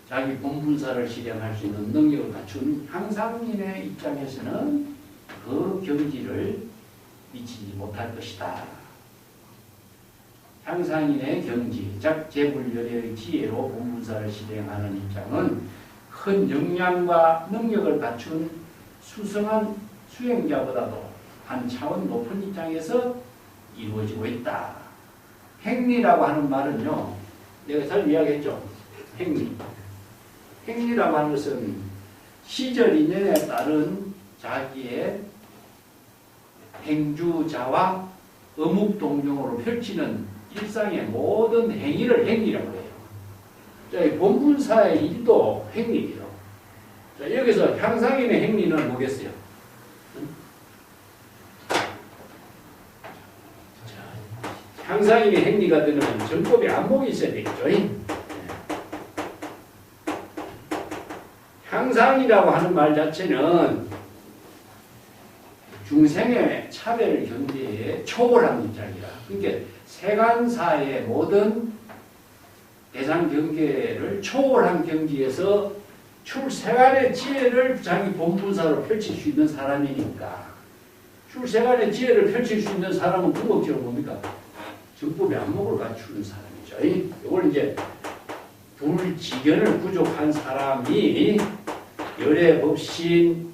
자기 본분사를 실행할 수 있는 능력을 갖춘 향상인의 입장에서는 그 경지를 미치지 못할 것이다. 향상인의 경지, 재불열의 지혜로 본분사를 실행하는 입장은 큰 역량과 능력을 갖춘 수성한 수행자보다도 한 차원 높은 입장에서 이루어지고 있다. 행리라고 하는 말은요, 내가 잘 이야기했죠. 행리. 행리라고 하는 것은 시절 인연에 따른 자기의 행주자와 어묵동정으로 펼치는 일상의 모든 행위를 행리라고 해요. 자, 본분사의 일도 행리예요. 자, 여기서 향상인의 행리는 뭐겠어요? 자, 향상인의 행리가 되는 정법의 안목이 있어야 되겠죠. 향상이라고 하는 말 자체는 중생의 차별 경계에 초월한 입장이라. 그러니까 세간사의 모든 대상 경계를 초월한 경지에서 출세간의 지혜를 자기 본분사로 펼칠 수 있는 사람이니까 출세간의 지혜를 펼칠 수 있는 사람은 궁극적으로 뭡니까? 정법의 안목을 갖추는 사람이죠. 이걸 이제 불지견을 부족한 사람이 열애법신,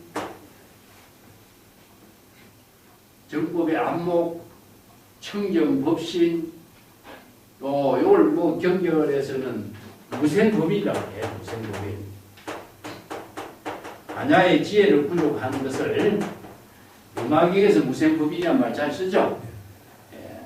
정법의 안목, 청정법신, 또 이걸 뭐 경결해서는 무생법이라고 해요. 무생법이. 반야의 지혜를 부족하는 것을 음악에서 무생법이란 말 잘 쓰죠. 예,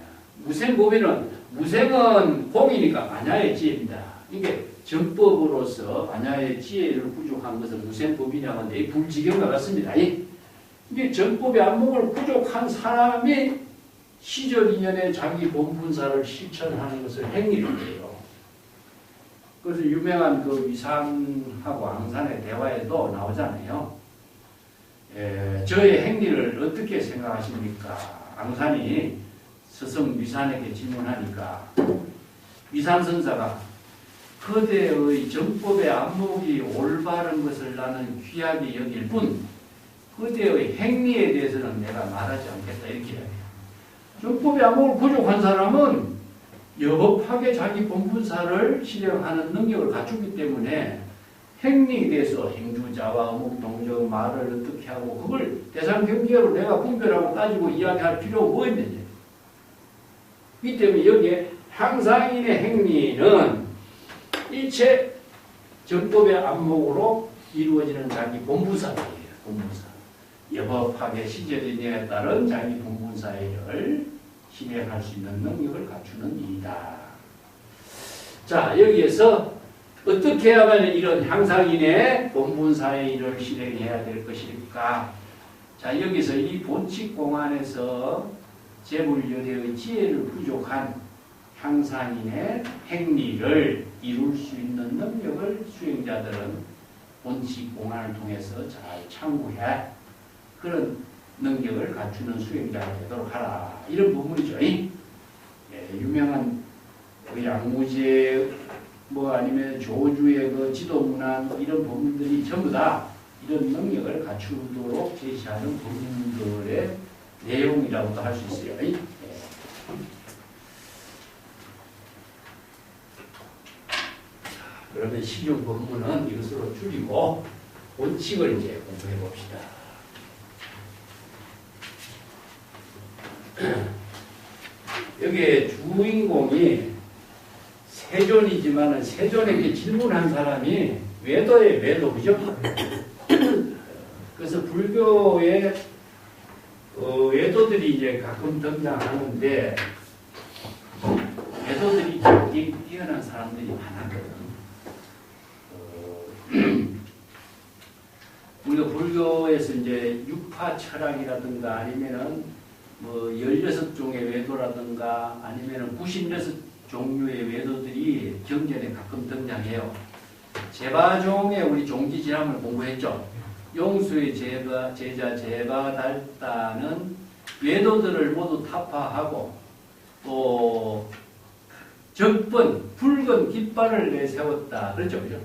무생은 공이니까 반야의 지혜입니다. 이게 정법으로서 반야의 지혜를 부족한 것은 무생법이라고 하는데 이 불지경과 같습니다. 이게 정법의 안목을 부족한 사람이 시적 인연의 자기 본분사를 실천하는 것을 행위를 해요. 그래서 유명한 그 위상하고 앙산의 대화에도 나오잖아요. 저의 행위를 어떻게 생각하십니까? 앙산이 스승 위산에게 질문하니까 위산선사가 그대의 정법의 안목이 올바른 것을 나는 귀하게 여길 뿐 그대의 행위에 대해서는 내가 말하지 않겠다 이렇게 이야기해요. 정법의 안목을 부족한 사람은 여법하게 자기 본분사를 실행하는 능력을 갖추기 때문에 행위에 대해서 행주자와 어묵동정 말을 어떻게 하고 그걸 대상경계로 내가 분별하고 따지고 이야기할 필요가 뭐 있느냐. 이 때문에 여기에 향상인의 행위는 일체 정법의 안목으로 이루어지는 자기 본분사예요. 본분사. 여법하게 시절인에 따른 자기 본분사를 실행할 수 있는 능력을 갖추는 일이다. 자, 여기에서 어떻게 해야만 이런 향상인의 본분사의 일을 실행해야 될 것일까? 자, 여기서 이 본칙공안에서 재물열애의 지혜를 부족한 향상인의 행리를 이룰 수 있는 능력을 수행자들은 본칙공안을 통해서 잘 참고해 그런 능력을 갖추는 수행자가 되도록 하라. 이런 부분이죠. 유명한 그 양무제 아니면 조주의 그 지도문안 이런 부분들이 전부 다 이런 능력을 갖추도록 제시하는 부분들의 내용이라고도 할 수 있어요. 그러면 실용 본문은 이것으로 줄이고 원칙을 이제 공부해 봅시다. 여기에 주인공이 세존이지만 세존에게 질문한 사람이 외도의 외도, 그죠? 그래서 불교의 외도들이 이제 가끔 등장하는데 외도들이 뛰어난 사람들이 많았거든. 우리가 불교에서 이제 육파 철학이라든가 아니면은 16종의 외도라든가 아니면은 96종류의 외도들이 경전에 가끔 등장해요. 제바종의 우리 종기지람을 공부했죠. 용수의 제자 제바달다는 외도들을 모두 타파하고 또 적번, 붉은 깃발을 내세웠다. 그렇죠, 그죠?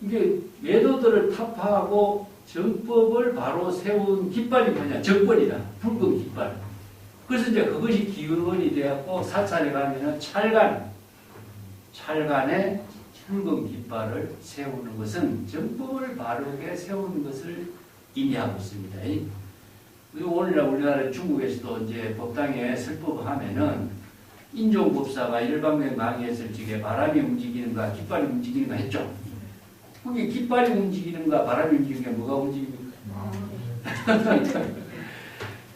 이게 외도들을 타파하고 정법을 바로 세운 깃발이 뭐냐? 적번이다. 붉은 깃발. 그래서 이제 그것이 기원이 되었고 사찰에 가면은 찰간에 붉은 깃발을 세우는 것은 정법을 바르게 세우는 것을 의미하고 있습니다. 그리고 오늘날 우리나라 중국에서도 이제 법당에 설법하면은 인종법사가 일방면 강의했을 적에 바람이 움직이는가 깃발이 움직이는가 했죠. 그게 깃발이 움직이는가 바람이 움직이는가 뭐가 움직입니까?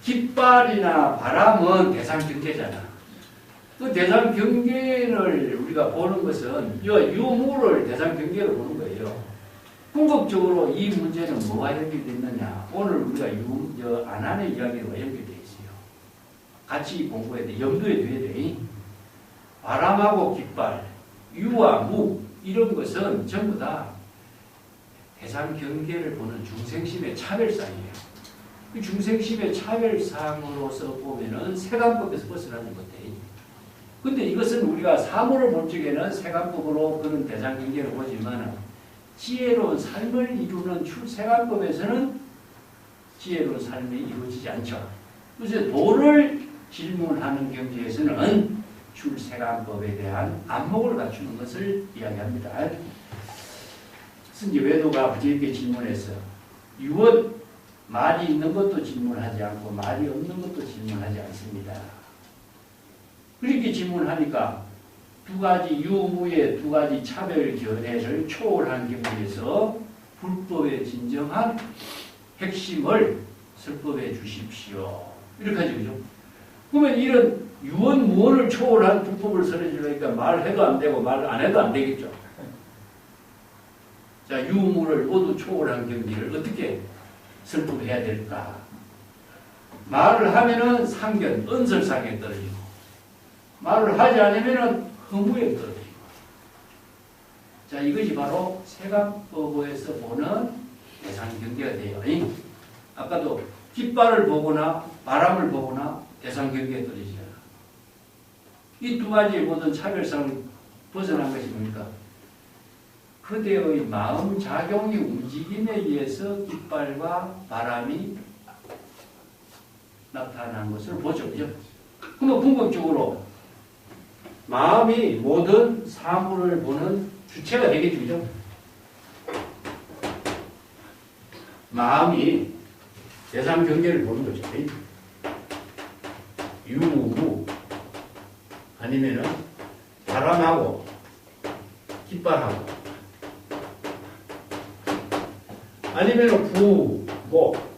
깃발이나 바람은 대상경계잖아. 그 대상경계를 우리가 보는 것은 이 유무를 대상경계로 보는 거예요. 궁극적으로 이 문제는 뭐가 연결됐느냐. 오늘 우리가 안한의 이야기가 연결되어 있어요. 같이 공부해야 돼. 염두에 둬야 돼. 바람하고 깃발, 유와 무 이런 것은 전부 다 대상경계를 보는 중생심의 차별상이에요. 그 중생심의 차별상으로서 보면은 세간법에서 벗어나지 못해. 근데 이것은 우리가 사물을 볼 적에는 세간법으로 그런 대상경계를 보지만 지혜로운 삶을 이루는 출세간법에서는 지혜로운 삶이 이루어지지 않죠. 그래서 도를 질문하는 경지에서는 출세간법에 대한 안목을 갖추는 것을 이야기합니다. 그래서 이제 외도가 부지런하게 질문해서 유언 말이 있는 것도 질문하지 않고 말이 없는 것도 질문하지 않습니다. 그렇게 질문하니까 두 가지 유무의 두 가지 차별 견해를 초월한 경지에서 불법의 진정한 핵심을 설법해 주십시오. 이렇게 하죠. 그죠? 그러면 이런 유언무언을 초월한 불법을 설해주려니까 말해도 안 되고 말 안 해도 안 되겠죠. 자, 유무를 모두 초월한 경지를 어떻게 설법해야 될까? 말을 하면은 상견, 은설상에 떨어지고, 말을 하지 않으면은 허무에 떨어지고. 자, 이것이 바로 세간법에서 보는 대상 경계가 돼요. 아까도 깃발을 보거나 바람을 보거나 대상 경계에 떨어지잖아. 이 두 가지의 모든 차별성을 벗어난 것이 뭡니까? 그대의 마음 작용이 움직임에 의해서 깃발과 바람이 나타난 것을 보죠. 그죠? 그러면 궁극적으로 마음이 모든 사물을 보는 주체가 되겠죠. 그죠? 마음이 대상 경계를 보는 거죠. 유무 아니면은 바람하고 깃발하고 아니면은 부, 뭐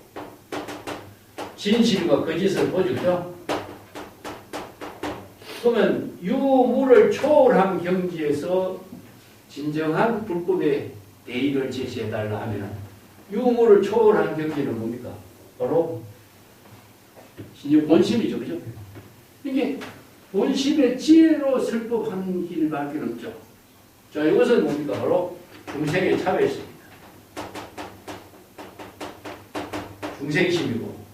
진실과 거짓을 보죠. 그죠? 그러면 유무를 초월한 경지에서 진정한 불법의 대의를 제시해달라 하면 유무를 초월한 경지는 뭡니까? 바로 본심이죠. 그죠? 이게 본심의 지혜로 설법하는 길밖에 없죠. 자, 이것은 뭡니까? 바로 중생의 차별성입니다. 중생심이고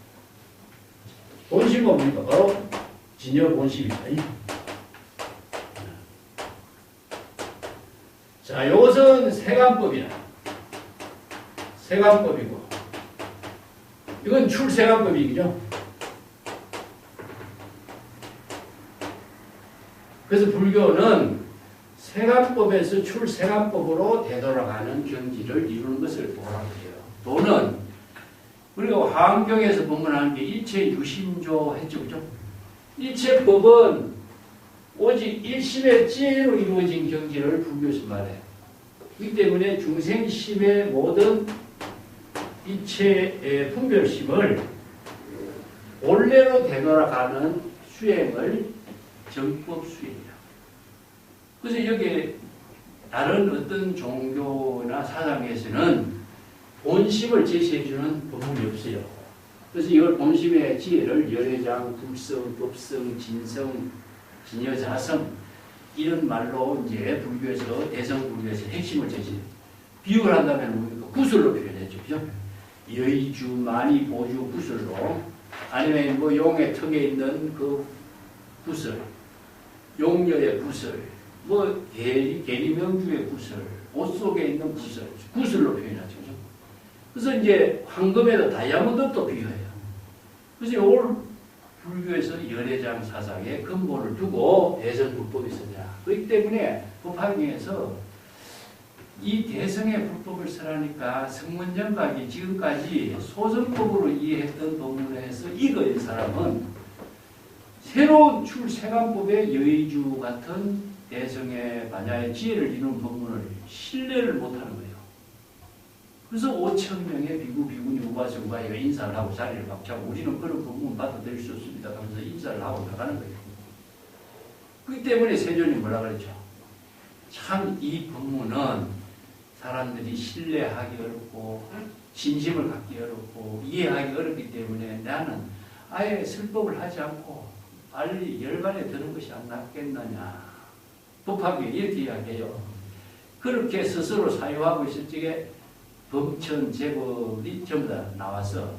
본심은 뭡니까? 바로 진여 본심입니다. 자, 이것은 세간법이야. 세간법이고 이건 출세간법이죠. 그래서 불교는 세간법에서 출세간법으로 되돌아가는 경지를 이루는 것을 보라고 해요. 도는 우리가 화엄경에서 법문하는 게 일체 유심조 했죠. 그죠? 일체법은 오직 일심의 지혜로 이루어진 경지를 불교에서 말해요. 그렇기 때문에 중생심의 모든 이체의 분별심을 본래로 되돌아가는 수행을 정법 수행이라고. 그래서 여기에 다른 어떤 종교나 사상에서는 본심을 제시해주는 법문이 없어요. 그래서 이걸 본심의 지혜를 열애장, 불성, 법성, 진성, 진여자성 이런 말로 이제 불교에서 대성 불교에서 핵심을 제시해요. 비유를 한다면 뭡니까? 구슬로 표현했죠. 그죠? 여의주, 만이, 보주, 구슬로 아니면 뭐 용의 턱에 있는 그 구슬, 용녀의 구슬, 뭐 계리명주의 구슬, 옷 속에 있는 구슬, 구슬로 표현하죠. 그래서 이제 황금에도 다이아몬드도 비유해요. 그래서 이걸 불교에서 열애장 사상에 근본을 두고 대성불법이 있었냐. 그렇기 때문에 법화경에서 이 대성의 불법을 설하니까 성문정각이 지금까지 소설법으로 이해했던 법문에서 이거인 사람은 새로운 출세간법의 여의주 같은 대성의 반야의 지혜를 이루는 법문을 신뢰를 못하는 거예요. 그래서 5,000명의 비구, 비구니, 우바스, 우바이가 인사를 하고 자리를 박차고 우리는 그런 법문 받아 들일 수 없습니다 하면서 인사를 하고 나가는 거예요. 그렇기 때문에 세존이 뭐라 그랬죠? 참 이 법문은 사람들이 신뢰하기 어렵고 진심을 갖기 어렵고 이해하기 어렵기 때문에 나는 아예 설법을 하지 않고 빨리 열반에 드는 것이 안 낫겠느냐. 법학에 이렇게 이야기해요. 그렇게 스스로 사유하고 있을 적에 범천 제법이 전부 다 나와서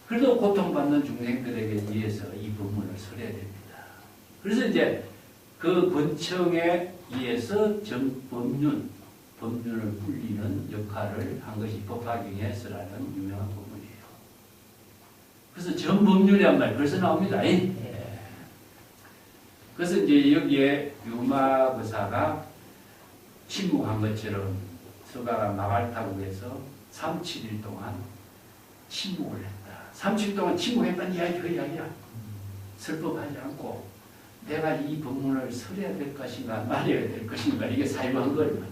그래도 고통받는 중생들에게 의해서 이 법문을 설해야 됩니다. 그래서 이제 그 권청에 의해서 법륜을 불리는 역할을 한 것이 법화경에서라는 유명한 법문이에요. 그래서 전법륜이란 말 벌써 나옵니다. 그래서 이제 여기에 유마의사가 침묵한 것처럼 서가가 마갈타국에서 37일 동안 침묵을 했다. 37일 동안 침묵했다는 이야기 그 이야기야. 설법하지 않고 내가 이 법문을 설해야 될 것인가 말해야 될 것인가 이게 사유한 거예요.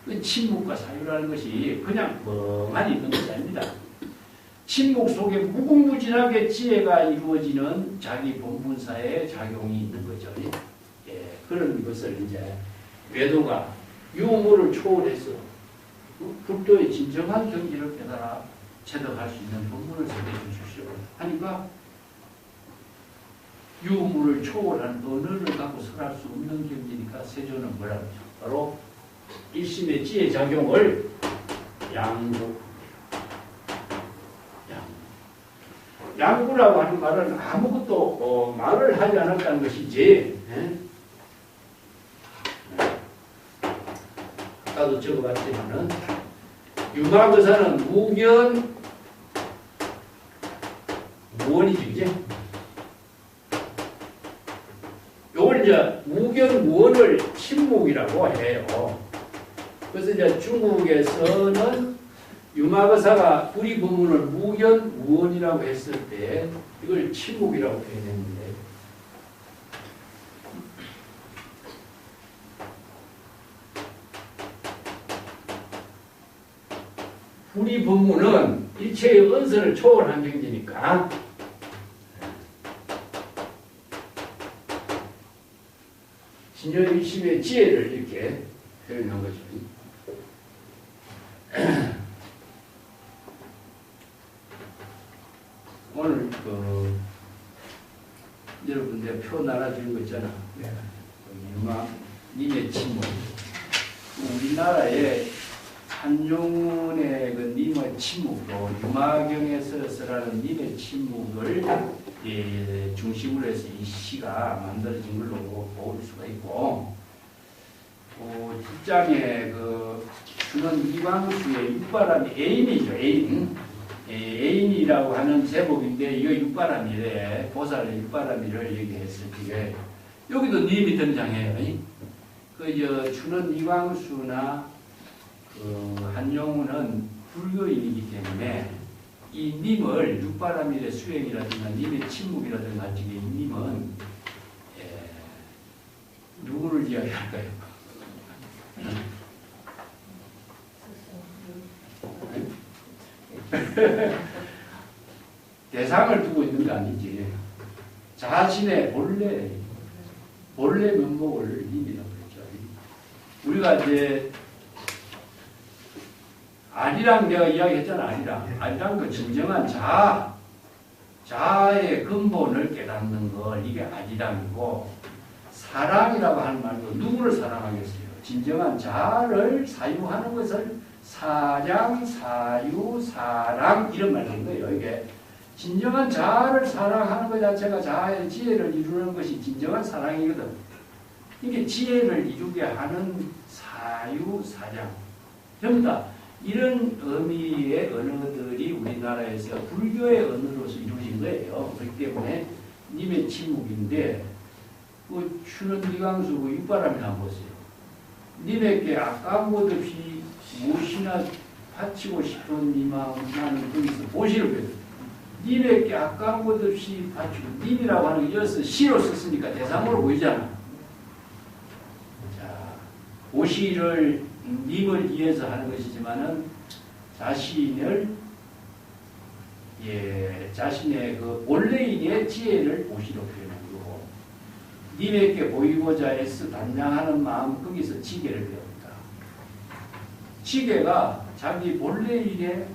그 침묵과 사유라는 것이 그냥 멍하니 있는 것이 아닙니다. 침묵 속에 무궁무진하게 지혜가 이루어지는 자기 본분사의 작용이 있는 거죠. 예, 그런 것을 이제 외도가 유무를 초월해서 불도의 진정한 경지를 깨달아 체득할 수 있는 본문을 설계해 주십시오 하니까 유무를 초월한 언어를 갖고 설할 수 없는 경지니까 세조는 뭐라고 하죠? 바로 일심의 지혜 작용을 양구라고 하는 말은 아무것도 말을 하지 않았다는 것이지. 아까도 적어봤지만은 유마거사는 무견 무원이죠, 이제. 요걸 이제 무견 무원을 침묵이라고 해요. 그래서 이제 중국에서는 유마거사가 우리 본문을 무견 무원이라고 했을 때 이걸 침묵이라고 표현했는데 우리 본문은 일체의 언선을 초월한 경지니까 진여일심의 지혜를 이렇게 표현한 거죠. 오늘 여러분 내가 표 나눠주는 거 있잖아. 님의 침묵. 우리나라에 한용운의 그 님의 침묵도 유마경에서 쓰라는 님의 침묵을 중심으로 해서 이 시가 만들어진 걸로 볼 수가 있고, 뒷장에 주는 이광수의 육바람이 애인이죠. 애인이라고 하는 제목인데 이거 육바람이래. 보살의 육바람이를 얘기했을 때 여기도 님이 등장해요. 주는 이광수나 한용운은 불교인이기 때문에 이 님을 육바람일의 수행이라든가 님의 침묵이라든가 이 님은 누구를 이야기할까요? 대상을 두고 있는 거 아니지. 자신의 본래 면목을 님이라고 그랬죠. 우리가 이제 아리랑 내가 이야기했잖아. 아리랑 그 진정한 자아의 근본을 깨닫는 걸 이게 아리랑이고, 사랑이라고 하는 말도 누구를 사랑하겠어요? 진정한 자아를 사유하는 것을 사량, 사유, 사랑 이런 말인 거예요. 이게 진정한 자아를 사랑하는 것 자체가 자아의 지혜를 이루는 것이 진정한 사랑이거든. 이게 지혜를 이루게 하는 사유, 사량 전부 다 이런 의미의 언어들이 우리나라에서 불교의 언어로서 이루어진 거예요. 그렇기 때문에 님의 침묵인데 추는 이광수 육바람이나 한번 보세요. 님에게 아까운 것 없이 무엇이나 바치고 싶은 이마음 나는 거기서 보시를 배워. 님에게 아까운 것 없이 바치고, 님이라고 하는 게 이어서 시로 썼으니까 대상으로 보이잖아. 자, 보시를 님을 위해서 하는 것이지만은 자신의 그 본래인의 지혜를 보시로 표현한 거고, 님에게 보이고자 애써 단장하는 마음 거기서 지혜를 배웁니다. 지혜가 자기 본래인의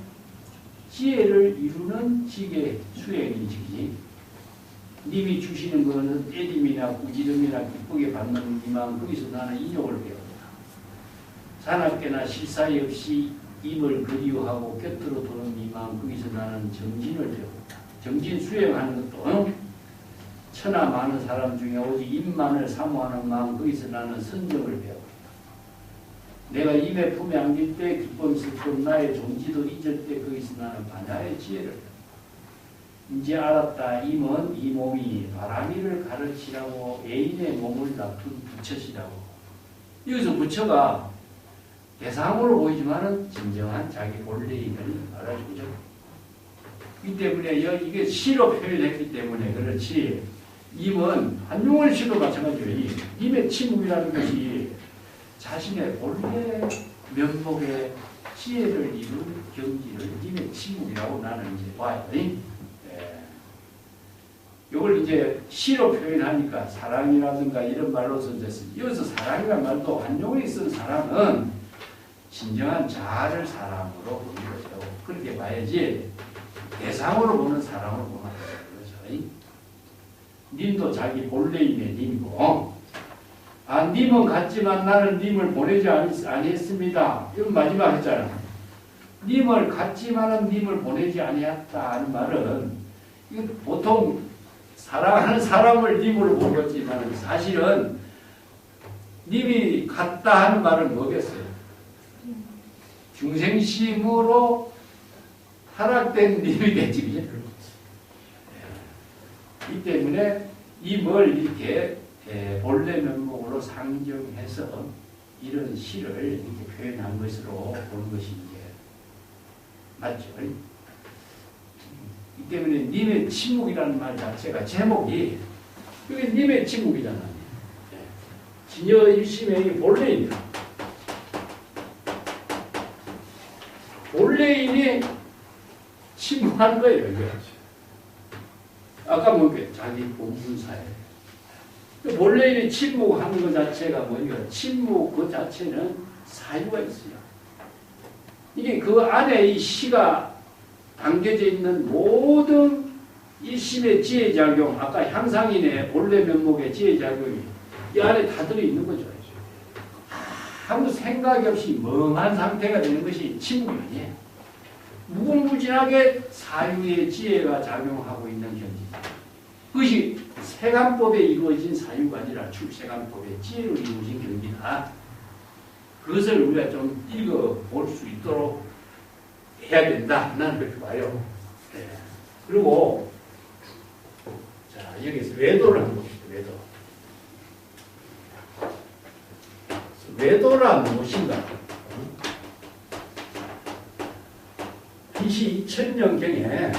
지혜를 이루는 지혜 수행이지. 님이 주시는 것은 때림이나 꾸지름이나 기쁘게 받는 이 마음 거기서 나는 인욕을 배웁니다. 사납게나 실사이 없이 입을 그리워하고 곁으로 도는 이 마음 거기서 나는 정진을 배웁니다. 정진 수행하는 것도 천하 많은 사람 중에 오직 입만을 사모하는 마음 거기서 나는 선정을 배웁니다. 내가 입에 품에 안길 때 기쁨 슬픔 나의 존지도 잊을 때 거기서 나는 반야의 지혜를 배웁니다. 이제 알았다. 임은 이 몸이 바람이를 가르치라고 애인의 몸을 다툰 부처시라고. 여기서 부처가 대상으로 보이지만은 진정한 자기 본래인을 알아주죠. 이 때문에 이게 시로 표현했기 때문에 그렇지. 임은 한용운 시도 마찬가지예요. 임의 침묵이라는 것이 자신의 본래 면목의 지혜를 이룬 경지를 님의 침묵이라고 나는 이제 봐요. 이걸 이제 시로 표현하니까 사랑이라든가 이런 말로 써졌어요. 여기서 사랑이라는 말도 한용이 쓴 사랑은 진정한 자아를 사랑으로 보는 거죠. 그렇게 봐야지 대상으로 보는 사랑으로 보는 거죠. 님도 자기 본래인의 님이고, 님은 같지만 나는 님을 보내지 아니했습니다. 이건 마지막 했잖아. 님을 같지만은 님을 보내지 아니했다 하는 말은, 이건 보통 사랑하는 사람을 님으로 보겠지만 사실은 님이 같다 하는 말은 뭐겠어요? 중생심으로 하락된 님이겠지. 이 때문에 임을 이렇게 본래 면목으로 상정해서 이런 시를 이렇게 표현한 것으로 보는 것이 이제 맞죠. 이 때문에 님의 침묵이라는 말 자체가 제목이 이게 님의 침묵이잖아. 진여 일심의 본래입니다. 본래인이 침묵한 거예요. 이게. 아까 뭐게 자기 본분사에 본래인이 침묵하는 것 자체가 뭐니까 침묵 그 자체는 사유가 있어요. 이게 그 안에 이 시가 담겨져 있는 모든 일심의 지혜작용, 아까 향상인의 본래 면목의 지혜작용이 이 안에 다 들어있는 거죠. 아무 생각이 없이 멍한 상태가 되는 것이 침묵이 아니에요. 무궁무진하게 사유의 지혜가 작용하고 있는 경지다. 그것이 세간법에 이루어진 사유가 아니라 출세간법의 지혜로 이루어진 경지다. 그것을 우리가 좀 읽어볼 수 있도록 해야 된다. 나는 그렇게 봐요. 네. 그리고 자 여기서 외도를 한번 봅시다. 외도란 무엇인가? BC 2000년경에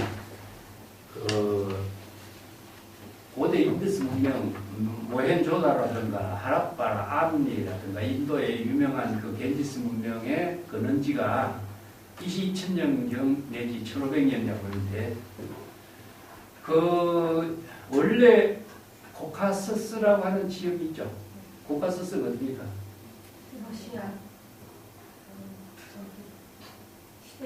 고대 인더스 문명 모헨조다라든가 하랍바라 암리라든가 인도의 유명한 그 겐지스 문명의 근원지가 BC 2000년경 내지 1500년이라고 하는데 그 원래 코카서스라고 하는 지역이 있죠. 코카서스가 어디입니까? 러시아.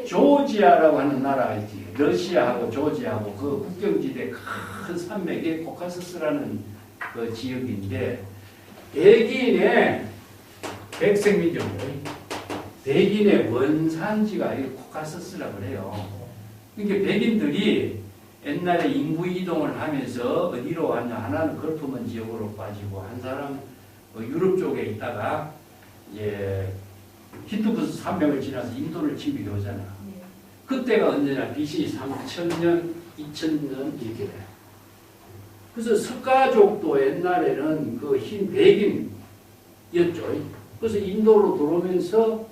조지아라고 하는 나라가 있지. 러시아하고 조지아하고 그 국경지대 큰 산맥에 코카서스라는 그 지역인데 백인의 백색민족, 백인의 원산지가 이 코카서스라고 그래요. 그러니까 백인들이 옛날에 인구 이동을 하면서 어디로 왔냐? 하나는 걸프먼 지역으로 빠지고 한 사람 유럽 쪽에 있다가 이제 힌두쿠스 산맥을 지나서 인도를 침입해 오잖아. 그때가 언제냐? BC 3000년, 2000년 이렇게 돼. 그래서 석가족도 옛날에는 그 흰 백인이었죠. 그래서 인도로 들어오면서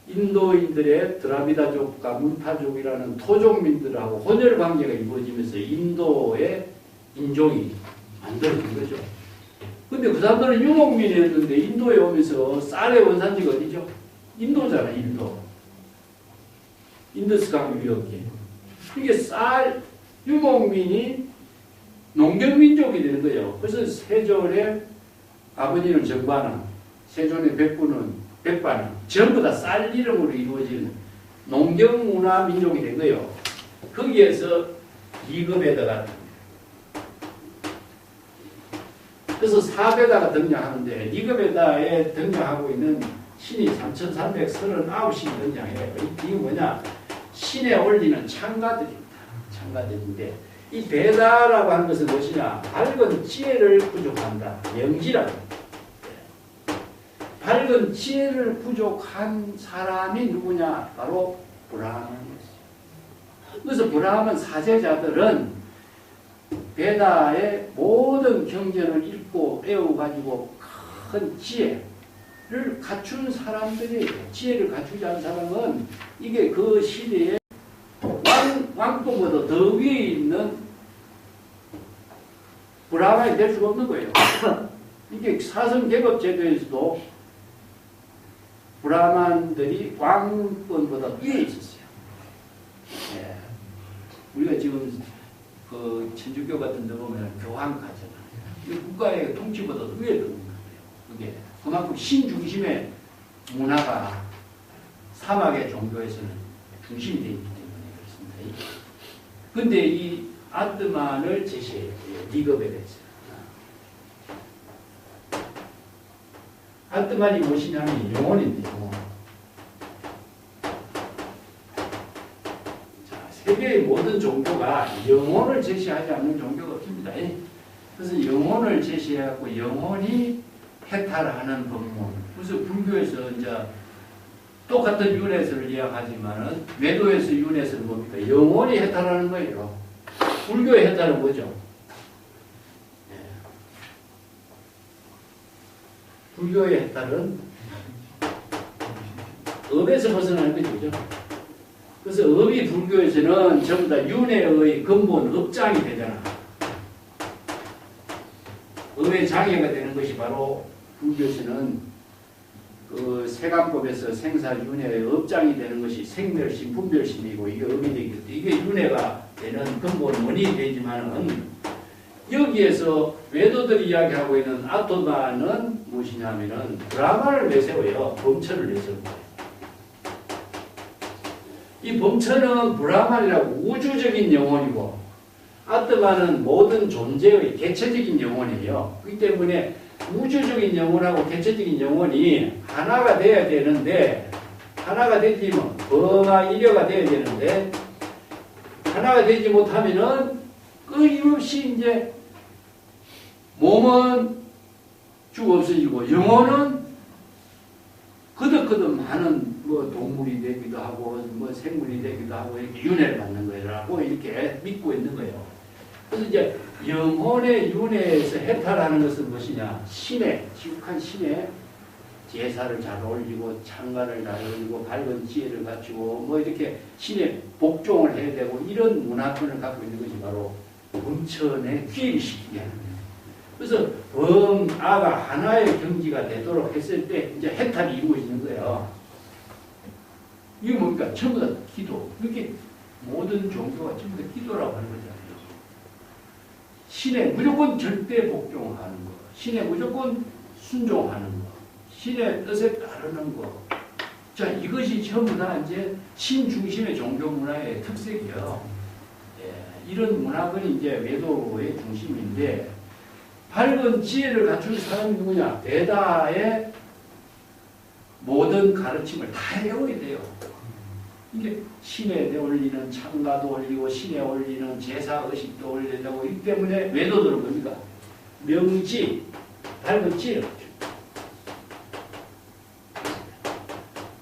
인도인들의 드라비다족과 문타족이라는 토종민들하고 혼혈 관계가 이루어지면서 인도의 인종이 만들어진 거죠. 근데 그 사람들은 유목민이었는데 인도에 오면서 쌀의 원산지가 어디죠? 인도잖아, 인도. 인더스강 유역이. 이게 쌀, 유목민이 농경민족이 되는 거예요. 그래서 세존의 아버지는 정반왕, 세존의 백부는 백반왕, 전부 다 쌀 이름으로 이루어진 농경문화 민족이 된 거예요. 거기에서 2급에다가 그래서 4배다가 등장하는데 2급에다에 등장하고 있는 신이 3339신이 등장해요. 이게 뭐냐? 신에 올리는 창가들입니다. 창가들인데 이 베다라고 하는 것은 무엇이냐? 밝은 지혜를 부족한다. 명지라고. 밝은 지혜를 부족한 사람이 누구냐? 바로 브라함이었어요. 그래서 브라함은 사제자들은 베다의 모든 경전을 읽고 배워가지고 큰 지혜를 갖춘 사람들이, 지혜를 갖추지 않은 사람은 이게 그 시대에 왕권보다 더 위에 있는 브라함이 될 수가 없는 거예요. 이게 사성계급 제도에서도 브라만들이 왕권보다 위에 있었어요. 예. 우리가 지금 그 천주교 같은 데 보면 교황가잖아요. 국가의 통치보다 위에 있는 거예요. 그게 그만큼 신 중심의 문화가 사막의 종교에서는 중심이 되어 있기 때문에 그렇습니다. 근데 이 아트만을 제시해요. 리급에 대해서. 아트만이 무엇이냐면 영혼인데 영혼. 자, 세계의 모든 종교가 영혼을 제시하지 않는 종교가 없습니다. 그래서 영혼을 제시해갖고 영혼이 해탈하는 법문. 그래서 불교에서 이제 똑같은 윤회설을 이야기하지만은 외도에서 윤회설은 뭡니까? 영혼이 해탈하는 거예요. 불교의 해탈은 뭐죠? 불교의 해탈은 업에서 벗어나는 거죠. 그죠? 그래서 업이 불교에서는 전부 다 윤회의 근본 업장이 되잖아. 업의 장애가 되는 것이 바로 불교에서는 그 세간법에서 생사윤회의 업장이 되는 것이 생멸심, 분별심이고 이게 업이 되기 때문에 이게 윤회가 되는 근본 원인이 되지만은 여기에서 외도들이 이야기하고 있는 아토마는 무엇이냐면은 브라만을 내세워요. 범천을 내세웁니다. 이 범천은 브라만이라고 우주적인 영혼이고 아토마는 모든 존재의 개체적인 영혼이에요. 그렇기 때문에 우주적인 영혼하고 개체적인 영혼이 하나가 돼야 되는데 하나가 되지면 범하이려가 돼야 되는데 하나가 되지 못하면은 끊임없이 이제 몸은 쭉 없어지고 영혼은 거듭거듭 많은 뭐 동물이 되기도 하고 뭐 생물이 되기도 하고 이렇게 윤회를 받는 거라고 이렇게 믿고 있는 거예요. 그래서 이제 영혼의 윤회에서 해탈하는 것은 무엇이냐? 신의 지극한 신의 제사를 잘 올리고 창가를 잘 올리고 밝은 지혜를 갖추고 뭐 이렇게 신의 복종을 해야 되고 이런 문화권을 갖고 있는 것이 바로 범천의 귀를 시키게 하는 거예요. 그래서 범아가 하나의 경지가 되도록 했을 때 이제 해탈이 이루어지는 거예요. 이게 뭡니까? 전부 다 기도. 이렇게 모든 종교가 전부 다 기도라고 하는 거잖아요. 신의 무조건 절대 복종하는 거, 신의 무조건 순종하는 거, 신의 뜻에 따르는 거. 자, 이것이 전부 다 이제 신 중심의 종교 문화의 특색이에요. 예, 이런 문화권이 이제 외도의 중심인데, 밝은 지혜를 갖춘 사람이 누구냐? 베다의 모든 가르침을 다 외워야 돼요. 이게 신에 올리는 창가도 올리고 신에 올리는 제사 의식도 올리려고 이 때문에 외도들은 뭡니까? 명지, 밝은 지혜.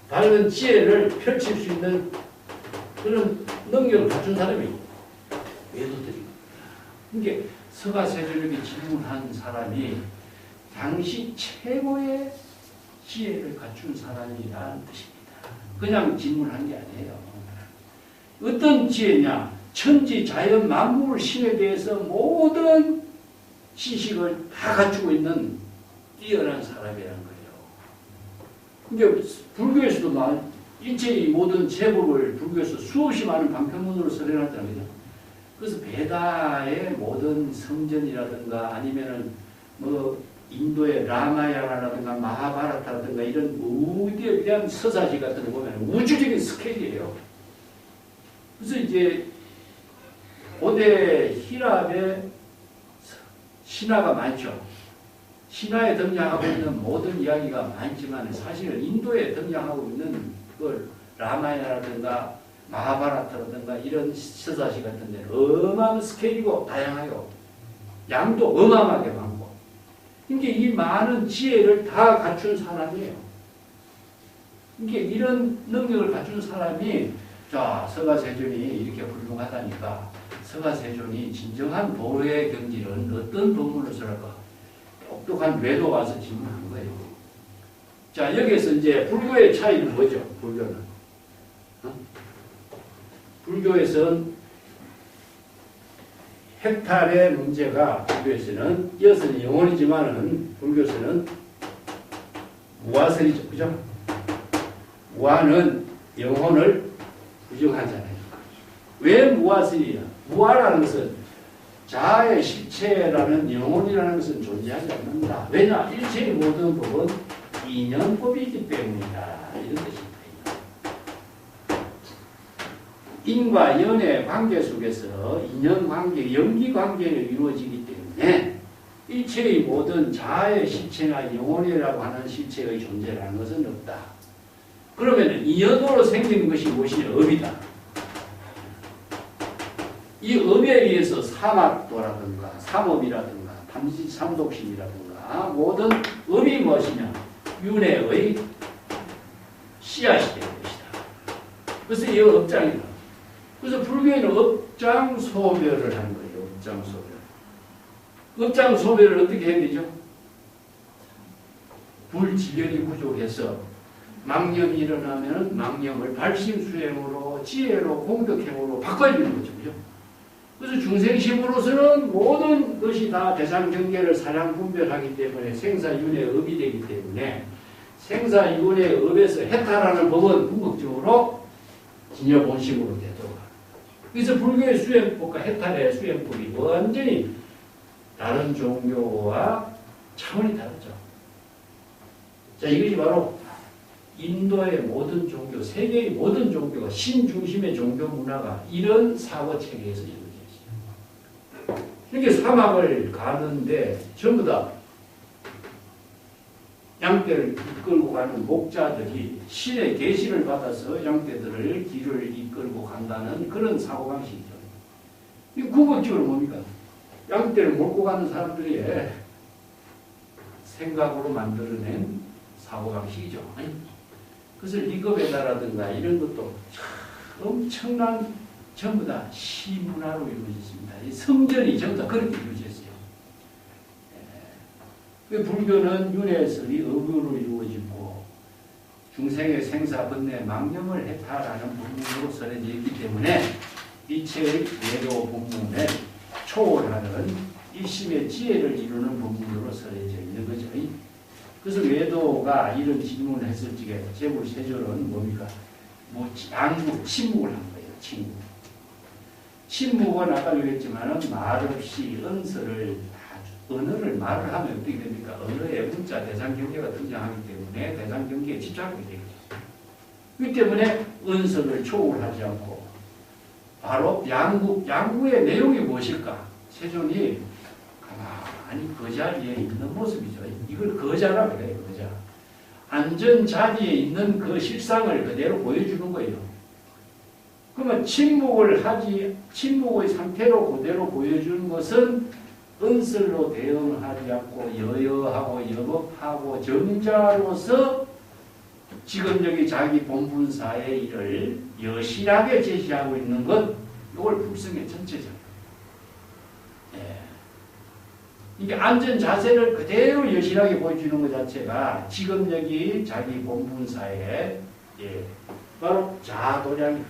밝은 지혜를 펼칠 수 있는 그런 능력을 갖춘 사람이 외도들입니다. 이게 서가세존에게 질문한 사람이 당시 최고의 지혜를 갖춘 사람이라는 뜻입니다. 그냥 질문한 게 아니에요. 어떤 지혜냐? 천지 자연 만물 신에 대해서 모든 지식을 다 갖추고 있는 뛰어난 사람이라는 거예요. 그러니까 불교에서도 일체의 모든 제법을 불교에서 수없이 많은 방편문으로 설해놨다는 거죠. 그래서 베다의 모든 성전이라든가 아니면은 뭐 인도의 라마야나라든가 마하바라타라든가 이런 우디에 대한 서사시 같은 거 보면 우주적인 스케일이에요. 그래서 이제 고대 히랍의 신화가 많죠. 신화에 등장하고 있는 모든 이야기가 많지만 사실은 인도에 등장하고 있는 그 라마야라든가 마하바라타라든가 이런 서사시 같은 데는 어마어마한 스케일이고 다양하고 양도 어마어마하게 많고 이게 이 많은 지혜를 다 갖춘 사람이에요. 이게 이런 능력을 갖춘 사람이 자 서가세존이 이렇게 훌륭하다니까 서가세존이 진정한 도의 경지는 어떤 법문을 설할까? 똑똑한 외도 와서 질문한 거예요. 자 여기에서 이제 불교의 차이는 뭐죠? 불교는 불교에서는 해탈의 문제가 불교에서는 이어서는 영혼이지만은 불교에서는 무아설이죠. 그죠? 무아는 영혼을 부정하잖아요. 왜 무아설이야? 무아라는 것은 자아의 실체라는 영혼이라는 것은 존재하지 않는다. 왜냐? 일체의 모든 법은 인연법이기 때문이다. 이런 뜻입니다. 인과 연의 관계 속에서 인연관계, 연기관계를 이루어지기 때문에 일체의 모든 자아의 실체나 영혼이라고 하는 실체의 존재라는 것은 없다. 그러면 인연으로 생기는 것이 무엇이냐? 업이다. 이 업에 의해서 삼학도라든가 삼업이라든가 삼독심이라든가 모든 업이 무엇이냐? 윤회의 씨앗이 되는 것이다. 그래서 이 업장이다. 그래서 불교에는 업장소멸을 하는 거예요. 업장소멸. 업장소멸을 어떻게 해야 되죠? 불지련이 부족해서 망념이 일어나면 망념을 발심수행으로 지혜로 공덕행으로 바꿔야 되는 거죠. 그죠? 그래서 중생심으로서는 모든 것이 다 대상경계를 사량분별하기 때문에 생사윤회의 업이 되기 때문에 생사윤회의 업에서 해탈하는 법은 궁극적으로 진여본심으로 되도록 합니다. 그래서 불교의 수행법과 해탈의 수행법이 완전히 다른 종교와 차원이 다르죠. 자, 이것이 바로 인도의 모든 종교, 세계의 모든 종교가 신중심의 종교 문화가 이런 사고체계에서 이루어져 있어요. 이렇게 사막을 가는데 전부 다 양떼를 이끌고 가는 목자들이 신의 계시를 받아서 양떼들을 길을 이끌고 간다는 그런 사고방식이죠. 이 궁극적으로 뭡니까? 양떼를 몰고 가는 사람들이 생각으로 만들어낸 사고방식이죠. 그래서 리거베다라든가 이런 것도 엄청난 전부 다 시문화로 이루어졌습니다. 이 성전이 전부 다 그렇게 이루어졌어요. 불교는 윤회설이 의무로 이루어지고 중생의 생사 번뇌 망념을 해탈하는 본문으로 설해져 있기 때문에 이체의 외도 본문에 초월하는 일심의 지혜를 이루는 본문으로 설해져 있는 거죠. 그래서 외도가 이런 질문을 했을 적에 제불세조는 뭡니까? 양국, 침묵을 한 거예요. 침묵. 침묵은 아까 얘기했지만 말없이 언어를 말을 하면 어떻게 됩니까? 언어의 문자 대상경계가 등장하기 때문에 대상경계에 집착하게 되겠죠. 그렇기 때문에 은설을 초월하지 않고 바로 양구의 내용이 무엇일까? 세존이 가만히 그 자리에 있는 모습이죠. 이걸 거자라고 해요. 거자. 안전 자리에 있는 그 실상을 그대로 보여주는 거예요. 그러면 침묵의 상태로 그대로 보여주는 것은 은설로 대응하지 않고 여여하고 여법하고 정자로서 지금 여기 자기 본분사의 일을 여실하게 제시하고 있는 것, 이걸 불성의 전체죠. 이게 안전 자세를 그대로 여실하게 보여주는 것 자체가 지금 여기 자기 본분사의 바로 자도량입니다.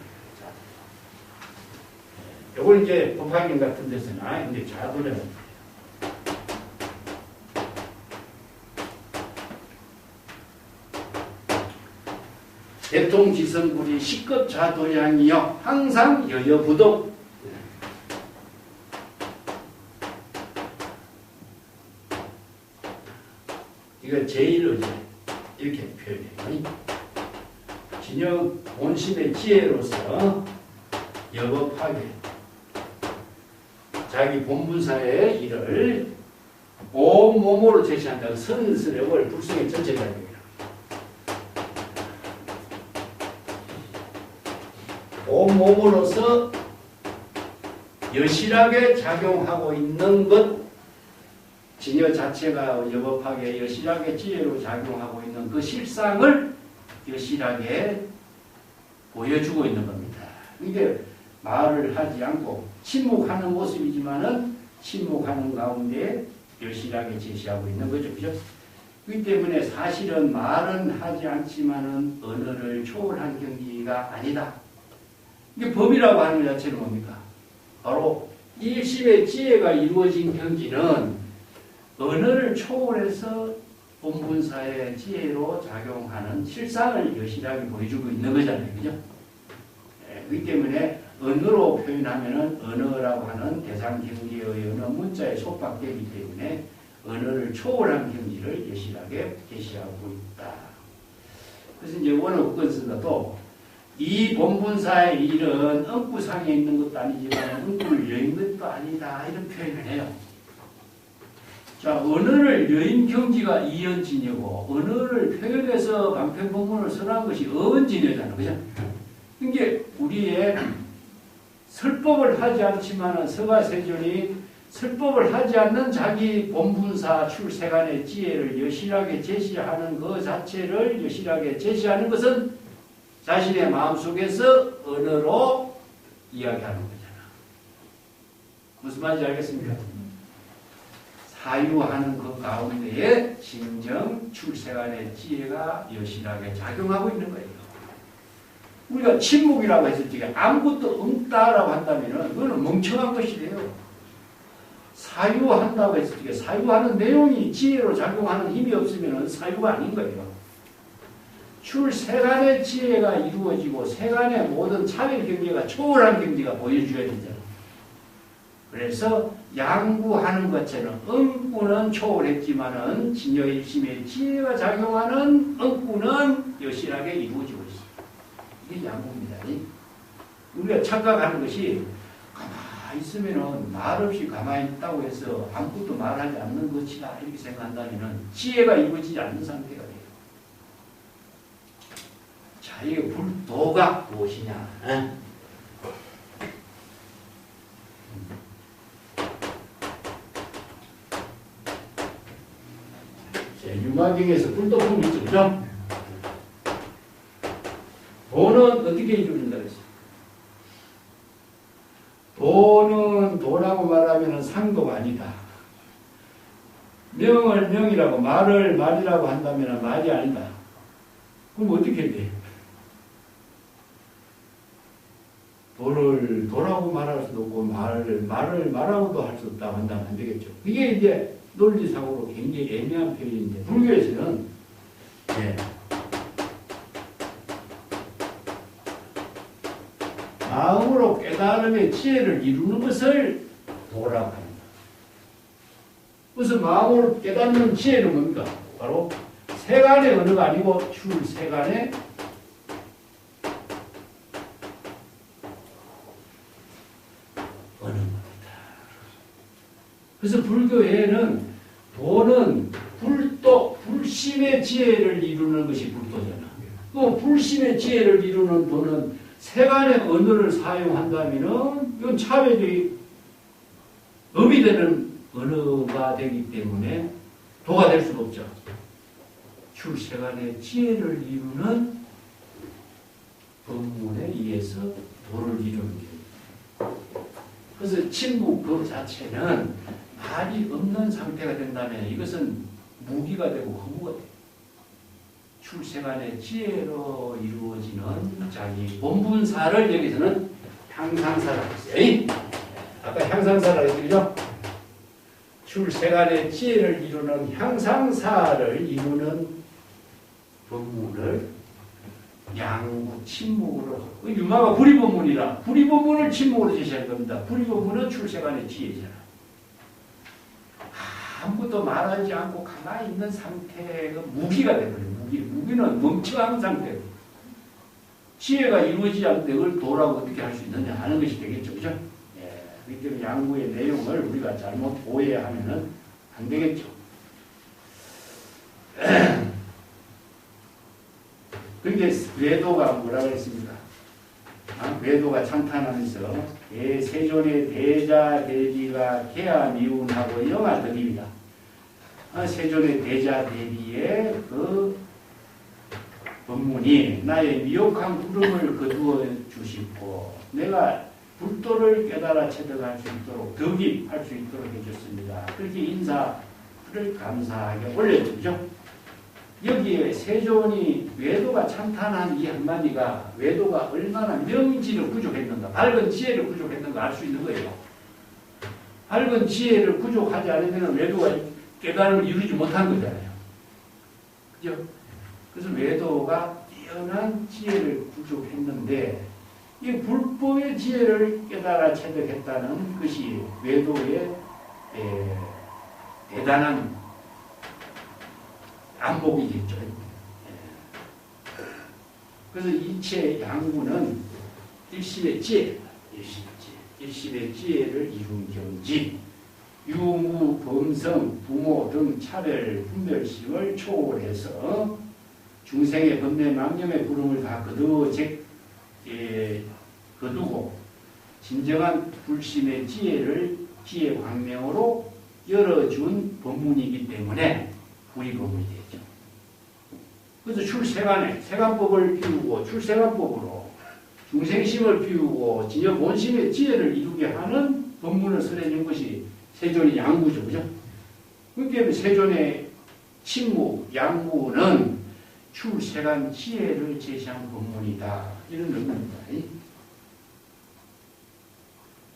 이걸 이제 법화경 같은 데서나 이제 자도량. 대통지성불이 식급자도량이요 항상 여여부동. 이거 제1의제 이렇게 표현해요. 진여 본심의 지혜로서 여법하게 자기 본분사의 일을 온몸으로 제시한다. 선스러울 불성의 전체적입니다. 온몸으로서 여실하게 작용하고 있는 것, 진여 자체가 여법하게 여실하게 지혜로 작용하고 있는 그 실상을 여실하게 보여주고 있는 겁니다. 이게 말을 하지 않고 침묵하는 모습이지만은 침묵하는 가운데 여실하게 제시하고 있는 거죠. 그죠? 그렇기 때문에 사실은 말은 하지 않지만은 언어를 초월한 경지가 아니다. 이게 법이라고 하는 것 자체는 뭡니까? 바로 일심의 지혜가 이루어진 경지는 언어를 초월해서 본분사의 지혜로 작용하는 실상을 여실하게 보여주고 있는 거잖아요. 그죠? 그렇기 때문에 언어로 표현하면은 언어라고 하는 대상 경지의 언어 문자에 속박되기 때문에 언어를 초월한 경지를 여실하게 제시하고 있다. 그래서 이제 원어권에서도 이 본분사의 일은 엉구상에 있는 것도 아니지만 엉구를 여인 것도 아니다 이런 표현을 해요. 자, 언어를 여인 경지가 이연진여고 언어를 표현해서 방편본문을 선한 것이 어언진여잖아. 그죠? 이게 우리의 설법을 하지 않지만 서가세존이 설법을 하지 않는 자기 본분사 출세간의 지혜를 여실하게 제시하는 그 자체를 여실하게 제시하는 것은 자신의 마음속에서 언어로 이야기하는 거잖아. 무슨 말인지 알겠습니까? 사유하는 그 가운데에 진정 출세간의 지혜가 여실하게 작용하고 있는 거예요. 우리가 침묵이라고 했을 때 아무것도 없다라고 한다면 그거는 멍청한 것이 돼요. 사유한다고 했을 때 사유하는 내용이 지혜로 작용하는 힘이 없으면 사유가 아닌 거예요. 출세간의 지혜가 이루어지고 세간의 모든 차별 경계가 초월한 경지가 보여줘야 되잖아. 그래서 양구하는 것처럼 엉구는 초월했지만은 진여일심의 지혜가 작용하는 엉구는 여실하게 이루어지고 있어. 이게 양구입니다. 우리가 착각하는 것이 가만히 있으면은 말없이 가만히 있다고 해서 아무것도 말하지 않는 것이다 이렇게 생각한다면은 지혜가 이루어지지 않는 상태가 돼요. 자, 이게 불도가 무엇이냐? 유마경에서 불도 보면 있죠, 그죠? 도는 어떻게 이루어진다 그랬어요? 도는 도라고 말하면 상도가 아니다. 명을 명이라고 말을 말이라고 한다면 말이 아니다. 그럼 어떻게 돼? 도를 도라고 말할 수도 없고 말을 말하고도 할 수 없다고 한다면 안 되겠죠. 이게 이제 논리상으로 굉장히 애매한 표현인데 불교에서는 마음으로 깨달음의 지혜를 이루는 것을 도라고 합니다. 무슨 마음으로 깨닫는 지혜는 뭡니까? 바로 세간의 언어가 아니고 출세간의 언어입니다. 그래서 불교에는 도는 불도, 불심의 지혜를 이루는 것이 불도잖아. 또 불심의 지혜를 이루는 도는 세간의 언어를 사용한다면 이건 차별이 업이 되는 언어가 되기 때문에 도가 될 수가 없죠. 출세간의 지혜를 이루는 법문에 의해서 도를 이루는 게. 그래서 침묵 그 자체는 말이 없는 상태가 된다면 이것은 무기가 되고 허무가 돼요. 출세간의 지혜로 이루어지는 자기 본분사를 여기서는 향상사라고 했어요. 아까 향상사라고 했죠? 출세간의 지혜를 이루는 향상사를 이루는 법문을 양구 침묵으로 유마가 불이법문이라 불이법문을 침묵으로 제시한 겁니다. 불이법문은 출세간의 지혜잖아. 아무것도 말하지 않고 가만히 있는 상태가 무기가 되버려요. 무기는 멍청한 상태예요. 지혜가 이루어지지 않는데 그걸 도라고 어떻게 할 수 있느냐 하는 것이 되겠죠. 그죠? 예, 그렇기 때문에 양구의 내용을 우리가 잘못 오해하면 안 되겠죠. 그게 외도가 뭐라고 했습니까? 외도가 찬탄하면서 세존의 대자 대비가 개하 미운하고 영하 덕입니다. 세존의 대자 대비의 그 법문이 나의 미혹한 구름을 거두어 주시고 내가 불도를 깨달아 체득할 수 있도록 덕입할 수 있도록 해줬습니다. 그렇게 인사를 감사하게 올려주죠. 여기에 세존이 외도가 찬탄한 이 한마디가 외도가 얼마나 명지를 구족했는가 밝은 지혜를 구족했는가 알 수 있는 거예요. 밝은 지혜를 구족하지 않으면 외도가 깨달음을 이루지 못한 거잖아요. 그죠? 그래서 외도가 뛰어난 지혜를 구축했는데 이 불법의 지혜를 깨달아 체득했다는 것이 외도의 대단한 안목이겠죠. 그래서 이체 양구는 일심의 지혜, 일심의 지혜를 이룬 경지, 유무, 범성, 부모 등 차별, 분별심을 초월해서 중생의 번뇌 망념의 부름을 다 거두고 진정한 불심의 지혜를 지혜 광명으로 열어준 법문이기 때문에 우리 법문이 되죠. 그래서 출세간에 세간법을 비우고 출세간법으로 중생심을 비우고 진여 본심의 지혜를 이루게 하는 법문을 설해준 것이 세존의 양구죠. 그죠? 그렇기 세존의 침묵, 양구는 출세간 지혜를 제시한 법문이다. 이런 의미입니다.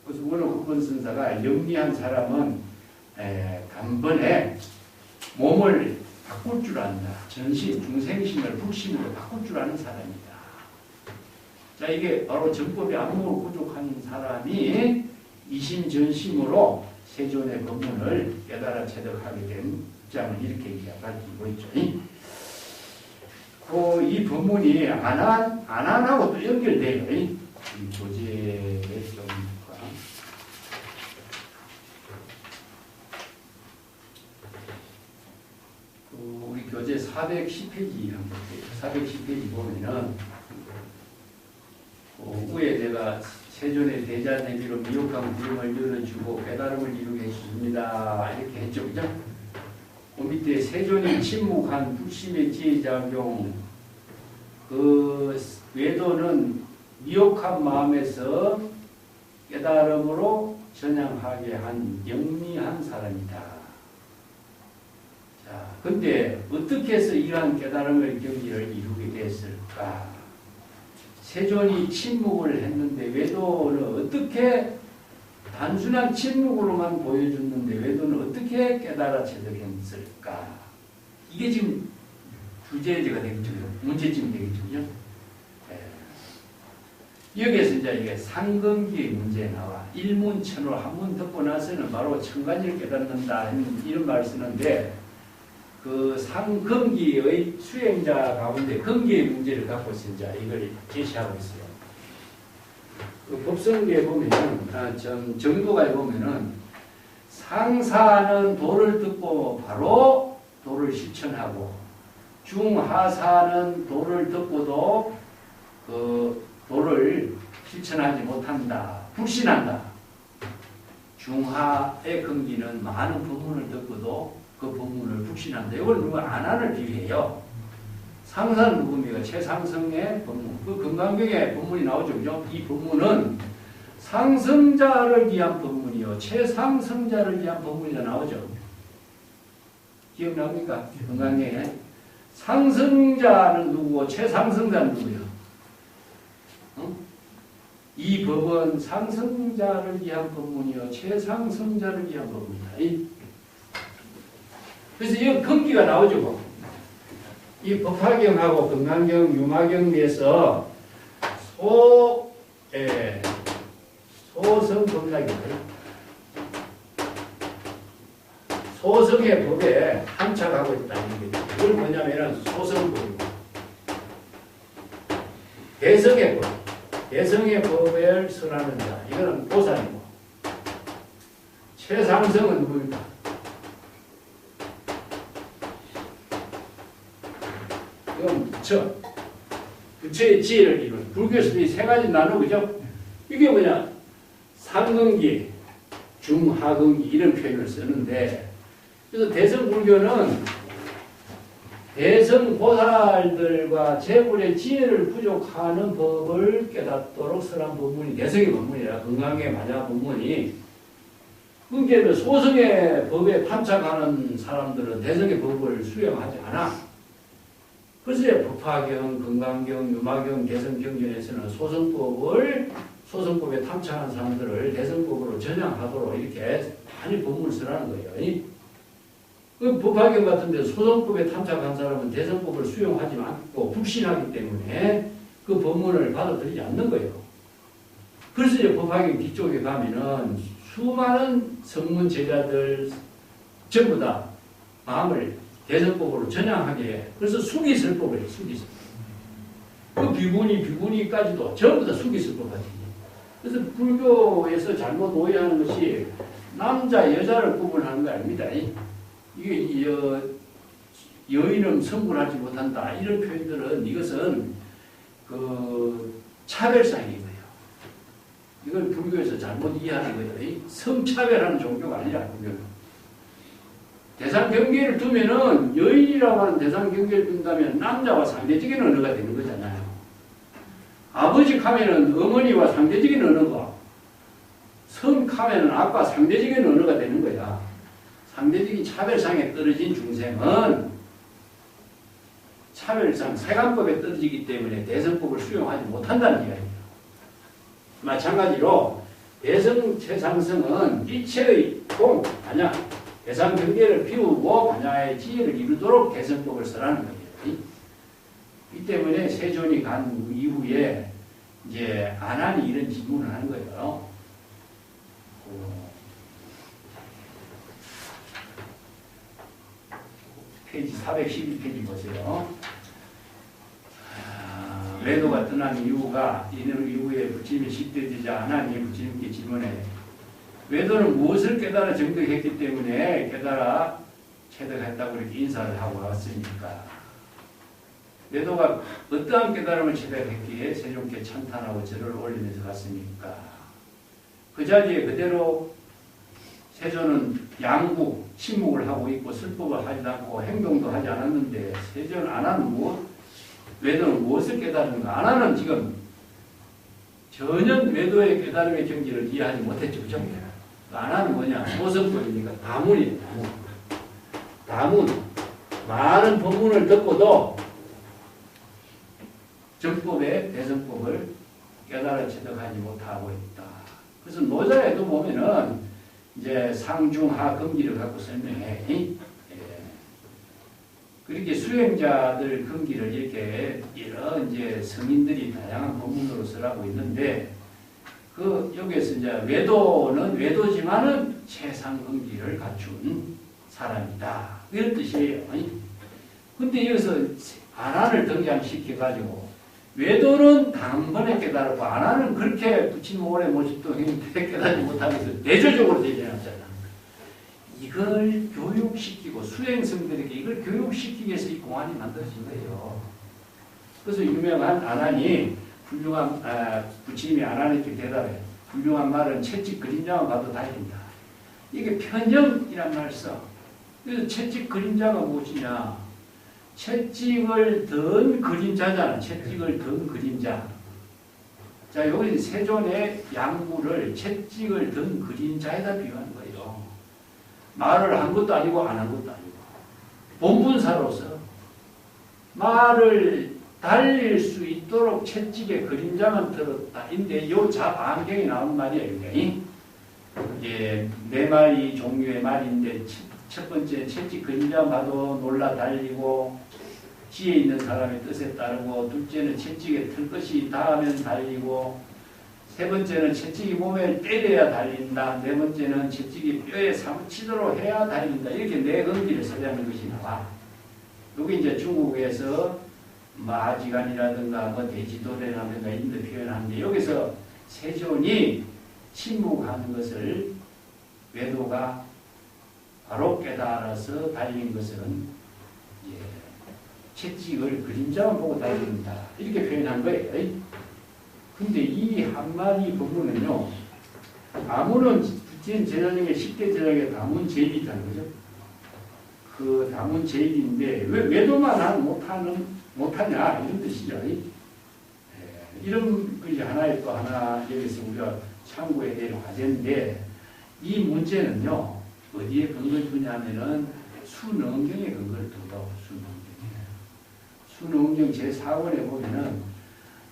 그래서 오늘 국본 선사가 영리한 사람은 단번에 몸을 바꿀 줄 안다. 전심, 중생심을 불심으로 바꿀 줄 아는 사람이다. 자, 이게 바로 정법의 안목을 부족한 사람이 이심전심으로 세존의 법문을 깨달아 체득하게 된 입장을 이렇게 밝히고 있죠. 이 법문이 안하고 또 연결돼요. 이 교재의 경우가. 우리 교재 410페이지 한번 볼게요. 410페이지 보면은 후에 내가 세존의 대자내비로 미혹한 구름을 열어주고 깨달음을 이루게 해줍니다. 이렇게 했죠. 그죠? 그 밑에 세존이 침묵한 불심의 지혜작용, 그 외도는 미혹한 마음에서 깨달음으로 전향하게 한 영리한 사람이다. 자, 근데 어떻게 해서 이러한 깨달음의 경지를 이루게 됐을까? 세존이 침묵을 했는데 외도는 어떻게 단순한 침묵으로만 보여줬는데 외도는 어떻게 깨달아 체득했을까? 이게 지금 주제가 되겠죠. 문제점이 되겠죠. 그죠? 여기에서 이제 이게 상근기의 문제에 나와. 일문천으로 한문 듣고 나서는 바로 천간지를 깨닫는다. 이런 말을 쓰는데 그 상근기의 수행자 가운데 근기의 문제를 갖고 있어 이제 이걸 제시하고 있어요. 그 법성계에 보면은, 정도가에 보면은, 상사는 도를 듣고 바로 도를 실천하고, 중하사는 도를 듣고도 그 도를 실천하지 못한다. 불신한다. 중하의 근기는 많은 법문을 듣고도 그 법문을 불신한다. 이걸 누가 안한을 비유해요. 상사는 누굽니까? 최상승의 법문. 그 금강경에 법문이 나오죠. 그죠? 이 법문은 상승자를 위한 법문이요. 최상승자를 위한 법문이 나오죠. 기억납니까? 금강경에. 상승자는 누구고 최상승자는 누구예요? 이 법은 상승자를 위한 법문이요. 최상승자를 위한 법문이다. 그래서 이 근기가 나오죠. 이 법화경하고 금강경, 유마경에서 소성 법락이에요. 소성의 법에 한착하고 있다는 거죠. 이걸 뭐냐면 소성법이고 대성의 법, 대성의 법을 설하는 자, 이거는 보살이고 최상승은 누구입니까? 이건 부처. 부처의 지혜를 이루는. 불교에서도 이 세 가지 나누죠. 이게 뭐냐? 상근기, 중하근기 이런 표현을 쓰는데 그래서 대성불교는 대성보살들과 재불의 지혜를 부족하는 법을 깨닫도록 설한 법문이 대성의 법문이라 건강의 마지막 법문이 그게 소성의 법에 탐착하는 사람들은 대성의 법을 수용하지 않아. 그래서 법화경, 건강경, 유마경, 대성경전에서는 소성법에 탐착하는 사람들을 대성법으로 전향하도록 이렇게 많이 법문을 쓰라는 거예요. 그 법화경 같은 데 소송법에 탐착한 사람은 대성법을 수용하지 않고 불신하기 때문에 그 법문을 받아들이지 않는 거예요. 그래서 이제 법화경 뒤쪽에 가면은 수많은 성문 제자들 전부 다 마음을 대성법으로 전향하게 해. 그래서 수기설법을 해, 수기설법. 그 비구니까지도 전부 다 수기설법 하지. 그래서 불교에서 잘못 오해하는 것이 남자, 여자를 구분하는 거 아닙니다. 이게 여인은 성불하지 못한다. 이런 표현들은 이것은 그 차별상이에요. 이걸 불교에서 잘못 이해하는 거예요. 성차별하는 종교가 아니라 불교는. 대상 경계를 두면은 여인이라고 하는 대상 경계를 둔다면 남자와 상대적인 언어가 되는 거잖아요. 아버지 하면은 어머니와 상대적인 언어가, 성 하면은 아빠 상대적인 언어가 되는 거야. 상대적인 차별상에 떨어진 중생은 차별상 세간법에 떨어지기 때문에 대성법을 수용하지 못한다는 이야기예요. 마찬가지로 대성 최상승은 이체의 공, 반야, 대상 경계를 비우고 반야의 지혜를 이루도록 대성법을 쓰라는 거예요. 이 때문에 세존이 간 이후에 이제 안한이 이런 질문을 하는 거예요. 페이지 411페이지 보세요. 외도가 떠난 이유가 이는 이후에 부처님이 10대 되자 안한이 부처님께 질문해. 외도는 무엇을 깨달아 정득했기 때문에 깨달아 체득했다고 이렇게 인사를 하고 왔습니까? 외도가 어떠한 깨달음을 체득했기에 세종께 찬탄하고 절을 올리면서 갔습니까? 그 자리에 그대로 세존은 양국, 침묵을 하고 있고 슬법을 하지 않고 행동도 하지 않았는데 세존 안하는 무엇? 외도는 무엇을 깨달은가? 안하는 지금 전혀 외도의 깨달음의 경지를 이해하지 못했죠. 그죠? 안하는 뭐냐? 소승법이니까 다문이에요. 다문. 많은 법문을 듣고도 정법의 대성법을 깨달아 체득하지 못하고 있다. 그래서 노자에도 보면은 이제 상중하 금기를 갖고 설명해. 그렇게 수행자들 금기를 이렇게 이런 이제 성인들이 다양한 법문으로 쓰라고 있는데 그 여기에서 이제 외도는 외도지만은 최상 금기를 갖춘 사람이다. 이런 뜻이에요. 근데 여기서 안한을 등장시켜 가지고 외도는 단번에 깨달았고 안하는 그렇게 부처님 오래 모집도 했는데 깨달지 못하면서 대조적으로 대변했잖아. 이걸 교육시키고 수행성들에게 이걸 교육시키기 위해서 이 공안이 만들어진 거예요. 그래서 유명한 안한이 훌륭한 부처님이 안한에게 대답해. 훌륭한 말은 채찍 그림자만 봐도 다 된다. 이게 편정이란 말 써. 그래서 채찍 그림자가 무엇이냐? 채찍을 든 그림자잖아. 채찍을 든 그림자. 자, 여기 세존의 양구를 채찍을 든 그림자에다 비유하는 거예요. 말을 한 것도 아니고 안 한 것도 아니고. 본분사로서 말을 달릴 수 있도록 채찍에 그림자만 들었다. 인데 요 자반경에 나온 말이에요. 이게 네 마리 종류의 말인데 첫 번째 채찍 그림자 봐도 놀라 달리고 지혜 있는 사람의 뜻에 따르고, 둘째는 채찍에 틀것이 닿으면 달리고, 세 번째는 채찍이 몸에 때려야 달린다. 네 번째는 채찍이 뼈에 사무치도록 해야 달린다. 이렇게 네 근기를 설명하는 것이 나와. 여기 이제 중국에서 아지간이라든가 대지도래라든가 이런 데 표현하는데, 여기서 세존이 침묵하는 것을 외도가 바로 깨달아서 달린 것은 채찍을 그림자만 보고 달린다. 이렇게 표현한 거예요. 근데 이 한마디 법문은요, 아무런 부처님 제자 중에 10대 제자 중에 다문 제일이 있다는 거죠. 그 다문 제일인데 왜 외도만 못하냐 이런 뜻이죠. 이런 것이 하나의 또 하나 여기서 우리가 참고해야 될 과제인데, 이 문제는요 어디에 근거를 두냐면은 수능경에 근거를 두고, 수능경 제4권에 보면은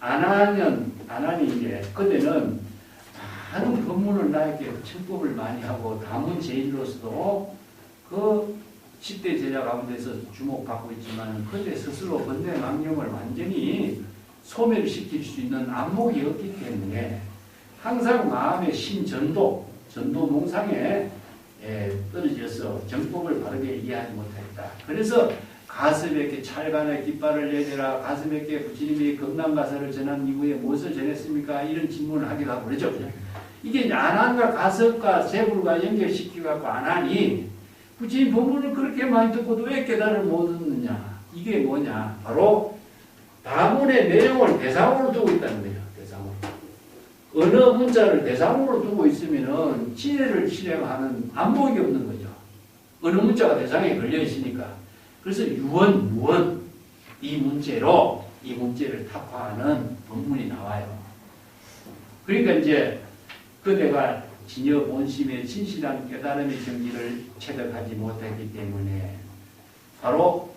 안한이 이제 그때는 많은 법문을 나에게 청법을 많이 하고 다문 제일로서도 그 10대 제자 가운데서 주목받고 있지만 그때 스스로 번뇌망령을 완전히 소멸시킬 수 있는 안목이 없기 때문에 항상 마음의 신전도, 전도 몽상에 떨어져서 정법을 바르게 이해하지 못했다. 그래서 가슴에게 찰간의 깃발을 내려라. 가슴에게 부처님이 금남가사를 전한 이후에 무엇을 전했습니까? 이런 질문을 하기도 하고 그러죠. 이게 안한과 가섭과 재불과 연결시키고 안 하니 부처님 법문을 그렇게 많이 듣고도 왜 깨달음을 못 얻느냐. 이게 뭐냐. 바로 다문의 내용을 대상으로 두고 있다는 거예요. 대상으로. 어느 문자를 대상으로 두고 있으면은 지혜를 실행하는 안목이 없는 거죠. 어느 문자가 대상에 걸려 있으니까. 그래서 유언, 무언 이 문제를 타파하는 법문이 나와요. 그러니까 이제 그대가 진여 본심의 진실한 깨달음의 경지를 체득하지 못했기 때문에 바로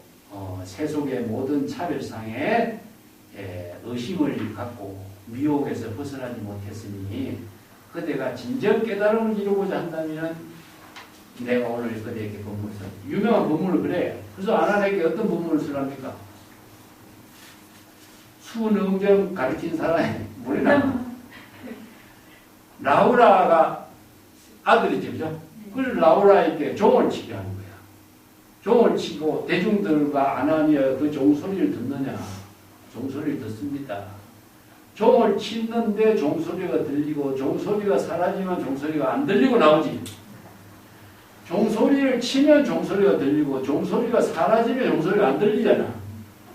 세속의 모든 차별상에 의심을 갖고 미혹에서 벗어나지 못했으니 그대가 진정 깨달음을 이루고자 한다면 내가 오늘 그대에게 법문을 써. 유명한 법문을 그래요. 그래서 아난에게 어떤 법문을 쓰랍니까? 수능정 가르친 사람이 뭐래나? 라우라가 아들이죠, 그죠? 그걸 라우라에게 종을 치게 하는 거야. 종을 치고 대중들과 아나니아 그 종소리를 듣느냐? 종소리를 듣습니다. 종을 치는데 종소리가 들리고 종소리가 사라지면 종소리가 안 들리고 나오지. 종소리를 치면 종소리가 들리고 종소리가 사라지면 종소리가 안 들리잖아.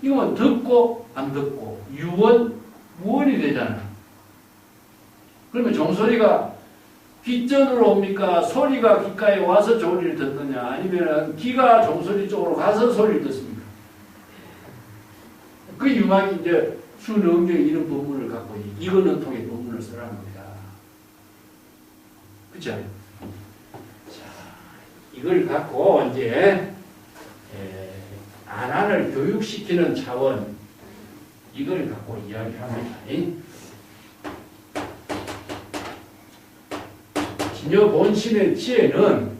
이건 듣고 안 듣고 유언, 무언이 되잖아. 그러면 종소리가 귓전으로 옵니까? 소리가 귓가에 와서 소리를 듣느냐? 아니면 귀가 종소리 쪽으로 가서 소리를 듣습니까? 그 유망이 이제 수능경 이런 법문을 갖고 이거는 통해 법문을 쓰라는 겁니다. 그쵸? 자, 이걸 갖고 이제 안한을 교육시키는 차원 이걸 갖고 이야기합니다. 진여 본심의 지혜는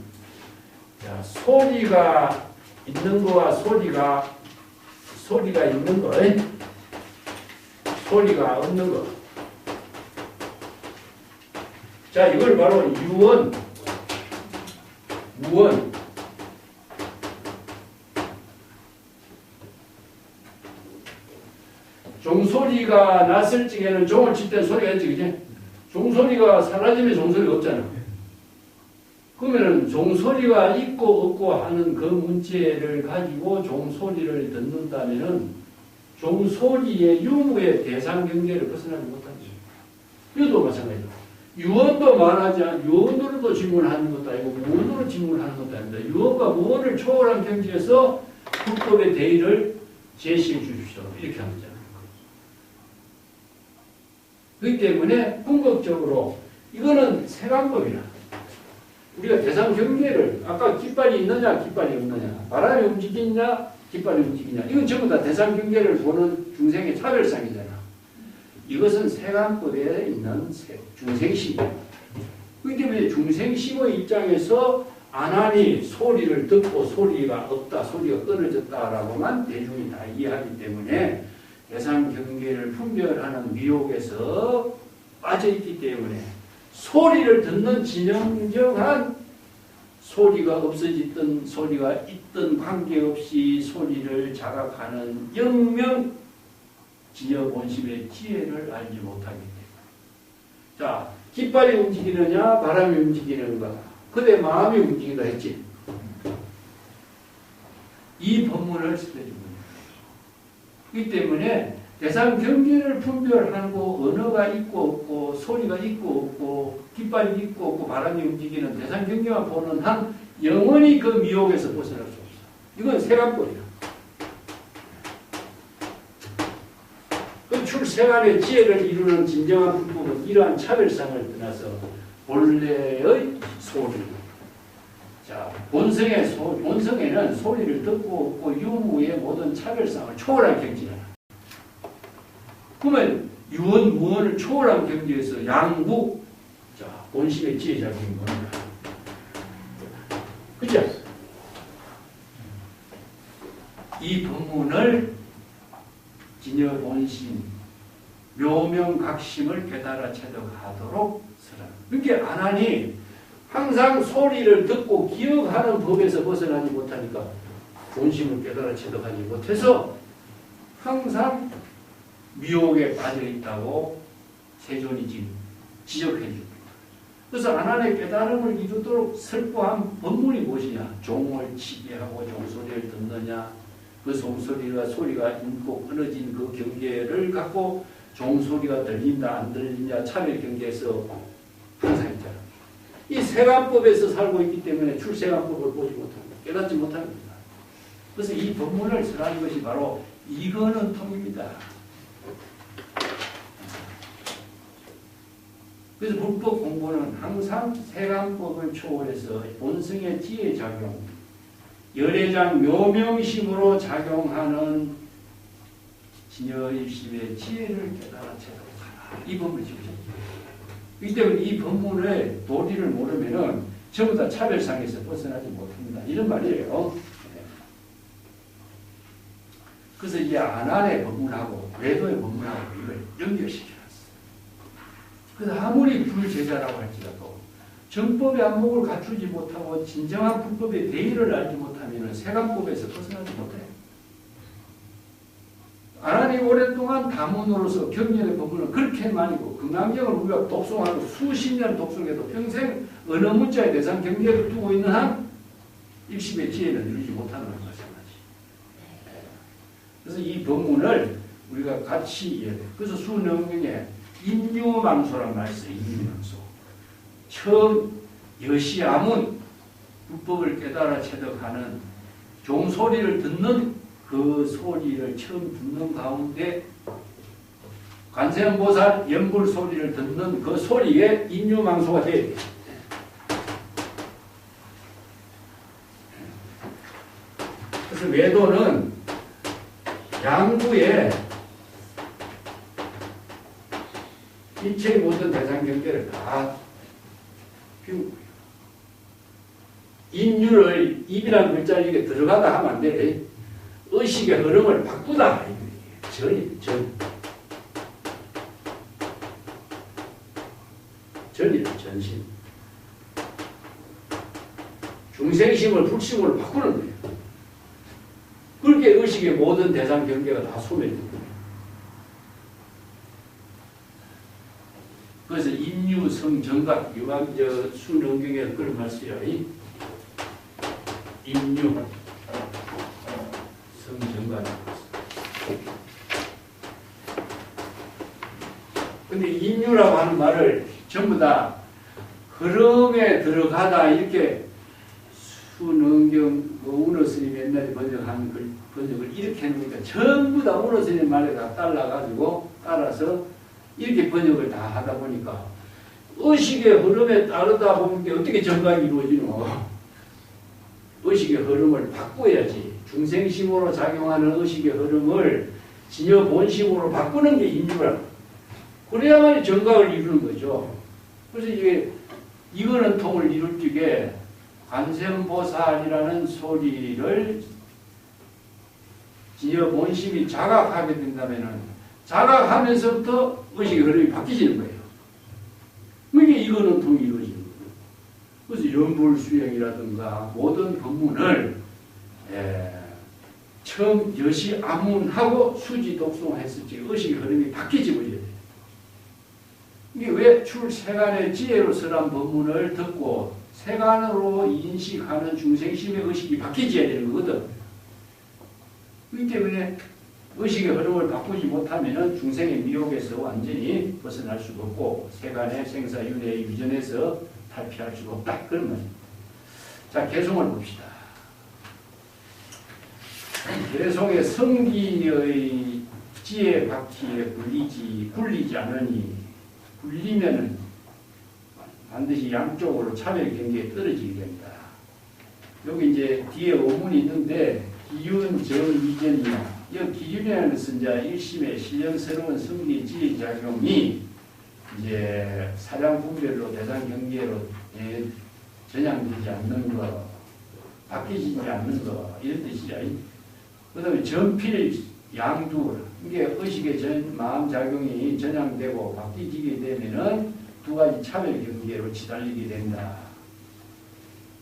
자, 소리가 있는 거와 소리가 있는 거, 소리가 없는 거. 자, 이걸 바로 유언, 무언. 종소리가 났을 적에는 종을 칠 때 소리가 있지, 그지? 종소리가 사라지면 종소리가 없잖아. 그러면은 종소리가 있고 없고 하는 그 문제를 가지고 종소리를 듣는다면은 종소리의 유무의 대상 경계를 벗어나지 못하죠. 이것도 마찬가지죠. 유언도 말하지 않, 유언으로도 질문하는 것도 아니고 무언으로 질문하는 것도 아닙니다. 유언과 무언을 초월한 경지에서 불법의 대의를 제시해 주십시오. 이렇게 합니다. 그렇기 때문에 궁극적으로 이거는 세간법이라. 우리가 대상 경계를 아까 깃발이 있느냐 깃발이 없느냐 바람이 움직이냐 깃발이 움직이냐 이건 전부 다 대상 경계를 보는 중생의 차별상이잖아. 이것은 세간법에 있는 중생심이에요. 그렇기 때문에 중생심의 입장에서 안하니 소리를 듣고 소리가 없다 소리가 끊어졌다라고만 대중이 다 이해하기 때문에 대상 경계를 분별하는 미혹에서 빠져있기 때문에 소리를 듣는 진정한 소리가 없어졌든 소리가 있든 관계없이 소리를 자각하는 영명 진여 본심의 지혜를 알지 못하기 때문에. 자, 깃발이 움직이느냐 바람이 움직이는가 그대 마음이 움직이다 했지. 이 법문을 쓰여준 겁니다. 그렇기 때문에 대상 경계를 분별하고 언어가 있고 없고 소리가 있고 없고 깃발이 있고 없고 바람이 움직이는 대상 경계만 보는 한 영원히 그 미혹에서 벗어날 수 없어. 이건 세간법이야. 그 출세간의 지혜를 이루는 진정한 불법은 이러한 차별상을 떠나서 본래의 소리. 자, 본성에는 소리를 듣고 없고 유무의 모든 차별상을 초월한 경지다. 그러면 유언, 무언을 초월한 경지에서 양부, 자, 본심의 지혜작용이 뭡니까? 그죠? 이 법문을 진여 본심, 묘명각심을 깨달아 체득하도록 서라. 그렇게 안 하니 항상 소리를 듣고 기억하는 법에서 벗어나지 못하니까 본심을 깨달아 체득하지 못해서 항상 미혹에 빠져 있다고 세존이 지금 지적해 줍니다. 그래서 안한의 깨달음을 이루도록 설부한 법문이 무엇이냐? 종을 치게하고 종소리를 듣느냐? 그 종소리가 소리가 인고 끊어진 그 경계를 갖고 종소리가 들린다 안 들리냐 차별 경계에서 항상 있잖아. 이 세간법에서 살고 있기 때문에 출세간법을 보지 못합니다. 깨닫지 못합니다. 그래서 이 법문을 설하는 것이 바로 이거는 통입니다. 그래서 불법 공부는 항상 세간법을 초월해서 본성의 지혜 작용, 열애장 묘명심으로 작용하는 진여일심의 지혜를 깨달아 체득하라. 이 법을 지으셨죠. 이 때문에 이 법문의 도리를 모르면은 전부 다 차별상에서 벗어나지 못합니다. 이런 말이에요. 그래서 이 안한의 법문하고 외도의 법문하고 이걸 연결시켜놨어요. 그래서 아무리 불제자라고 할지라도 정법의 안목을 갖추지 못하고 진정한 불법의 대의를 알지 못하면 세간법에서 벗어나지 못해요. 안한이 오랫동안 다문으로서 경전의 법문을 그렇게 많이고 금강경을 우리가 독송하고 수십 년 독송해도 평생 어느 문자의 대상 경계를 두고 있는 한 일심의 지혜는 이루지 못하는 것과 마찬가지. 그래서 이 법문을 우리가 같이 이해해요. 그래서 수능경에 인유망소란 말이 있어요. 인유망소. 처음 여시아문 불법을 깨달아 체득하는 종소리를 듣는 그 소리를 처음 듣는 가운데 관세음보살 연불 소리를 듣는 그 소리에 인유망소가 돼야 돼요. 그래서 외도는 양구에 일체의 모든 대상 경계를 다 피우고요. 인유를 입이라는 글자 이게 들어가다 하면 안 돼. 의식의 흐름을 바꾸다. 전이 전. 전이다 전심. 중생심을 불심으로 바꾸는 거예요. 그렇게 의식의 모든 대상 경계가 다 소멸됩니다. 그래서 인유성정각 유광저 수능경에 그런 말씀이야. 인유 성정각. 근데 인유라고 하는 말을 전부 다 흐름에 들어가다 이렇게 수능경 운어 스님 옛날에 번역한 번역을 이렇게 해놓으니까 전부 다 운어 스님 말에 다 따라서 이렇게 번역을 다 하다 보니까 의식의 흐름에 따르다 보니까 어떻게 정각이 이루어지노? 의식의 흐름을 바꿔야지. 중생심으로 작용하는 의식의 흐름을 진여 본심으로 바꾸는 게 인유라. 그래야만 정각을 이루는 거죠. 그래서 이거는 통을 이룰 적에 관세음보살이라는 소리를 진여 본심이 자각하게 된다면은 자각하면서부터 의식의 흐름이 바뀌시는 거예요. 그러니까 이거는 통이 이루어지는 거예요. 그래서 연불수행이라든가 모든 법문을 처음 여시 암문하고 수지 독송했을 때 의식의 흐름이 바뀌지 버려야 돼요. 이게 왜 출세간의 지혜로 설한 법문을 듣고 세간으로 인식하는 중생심의 의식이 바뀌어야 되는 거거든. 그렇기 때문에 의식의 흐름을 바꾸지 못하면 중생의 미혹에서 완전히 벗어날 수가 없고 세간의 생사윤회의 유전에서 탈피할 수가 없다. 그런 말입니다. 자, 개송을 봅시다. 개송의 성기의 지혜 바퀴에 굴리지 않으니 굴리면은 반드시 양쪽으로 차별 경계에 떨어지게 됩니다. 여기 이제 뒤에 어문이 있는데 기윤, 정, 이전이나 이 기준이라는 것은 이제 일심의 신령스러운 성리 지혜 작용이 이제 사량 분별로 대상 경계로 전향되지 않는 거, 바뀌지 않는 거 이런 뜻이야. 그 다음에 전필 양두. 이게 의식의 마음작용이 전향되고 바뀌게 되면은 두 가지 차별 경계로 치달리게 된다.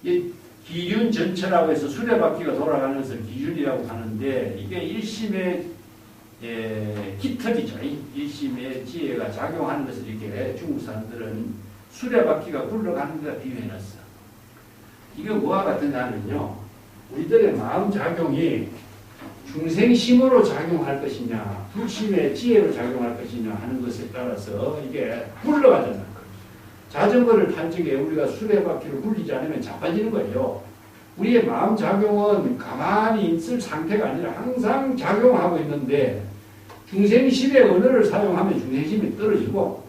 이 기륜 전처라고 해서 수레바퀴가 돌아가는 것을 기륜이라고 하는데 이게 일심의 깃털이죠. 일심의 지혜가 작용하는 것을 이렇게 중국 사람들은 수레바퀴가 굴러가는 데다 비유해놨어. 이게 뭐와 같으냐면요. 우리들의 마음작용이 중생심으로 작용할 것이냐 불심의 지혜로 작용할 것이냐 하는 것에 따라서 이게 굴러가잖아요. 자전거를 탈 적에 우리가 수레바퀴를 굴리지 않으면 자빠지는 거예요. 우리의 마음작용은 가만히 있을 상태가 아니라 항상 작용하고 있는데 중생심의 언어를 사용하면 중생심이 떨어지고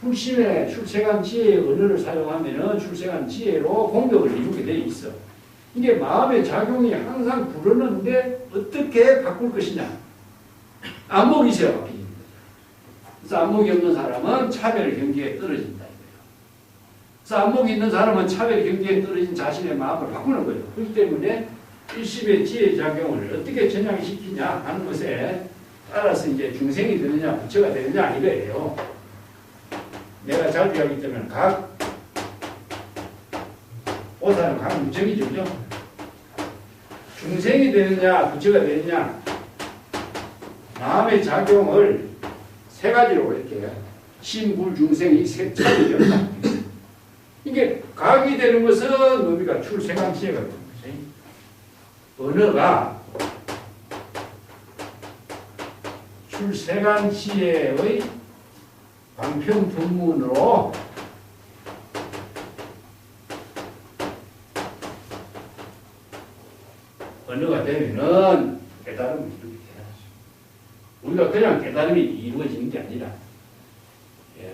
불심의 출생한 지혜의 언어를 사용하면 출생한 지혜로 공덕을 이루게 돼 있어. 이게 마음의 작용이 항상 부르는데 어떻게 바꿀 것이냐. 안목이 있어야 바뀌는 거죠. 그래서 안목이 없는 사람은 차별 경계에 떨어진다. 그래서 안목이 있는 사람은 차별 경계에 떨어진 자신의 마음을 바꾸는 거예요. 그렇기 때문에 일심의 지혜 작용을 어떻게 전향시키냐 하는 것에 따라서 이제 중생이 되느냐 부처가 되느냐 이거예요. 내가 잘 이야기 때문에 각 오사는 각 무정이죠. 그죠? 중생이 되느냐 부처가 되느냐 마음의 작용을 세 가지로 이렇게 심불중생 이 세 차별이 없다. 이게 각이 되는 것은 뭡니까? 출생한 지혜가 되는 거지. 언어가 출생한 지혜의 방편분문으로 언어가 되면은 깨달음이 이루게 돼야죠. 우리가 그냥 깨달음이 이루어지는 게 아니라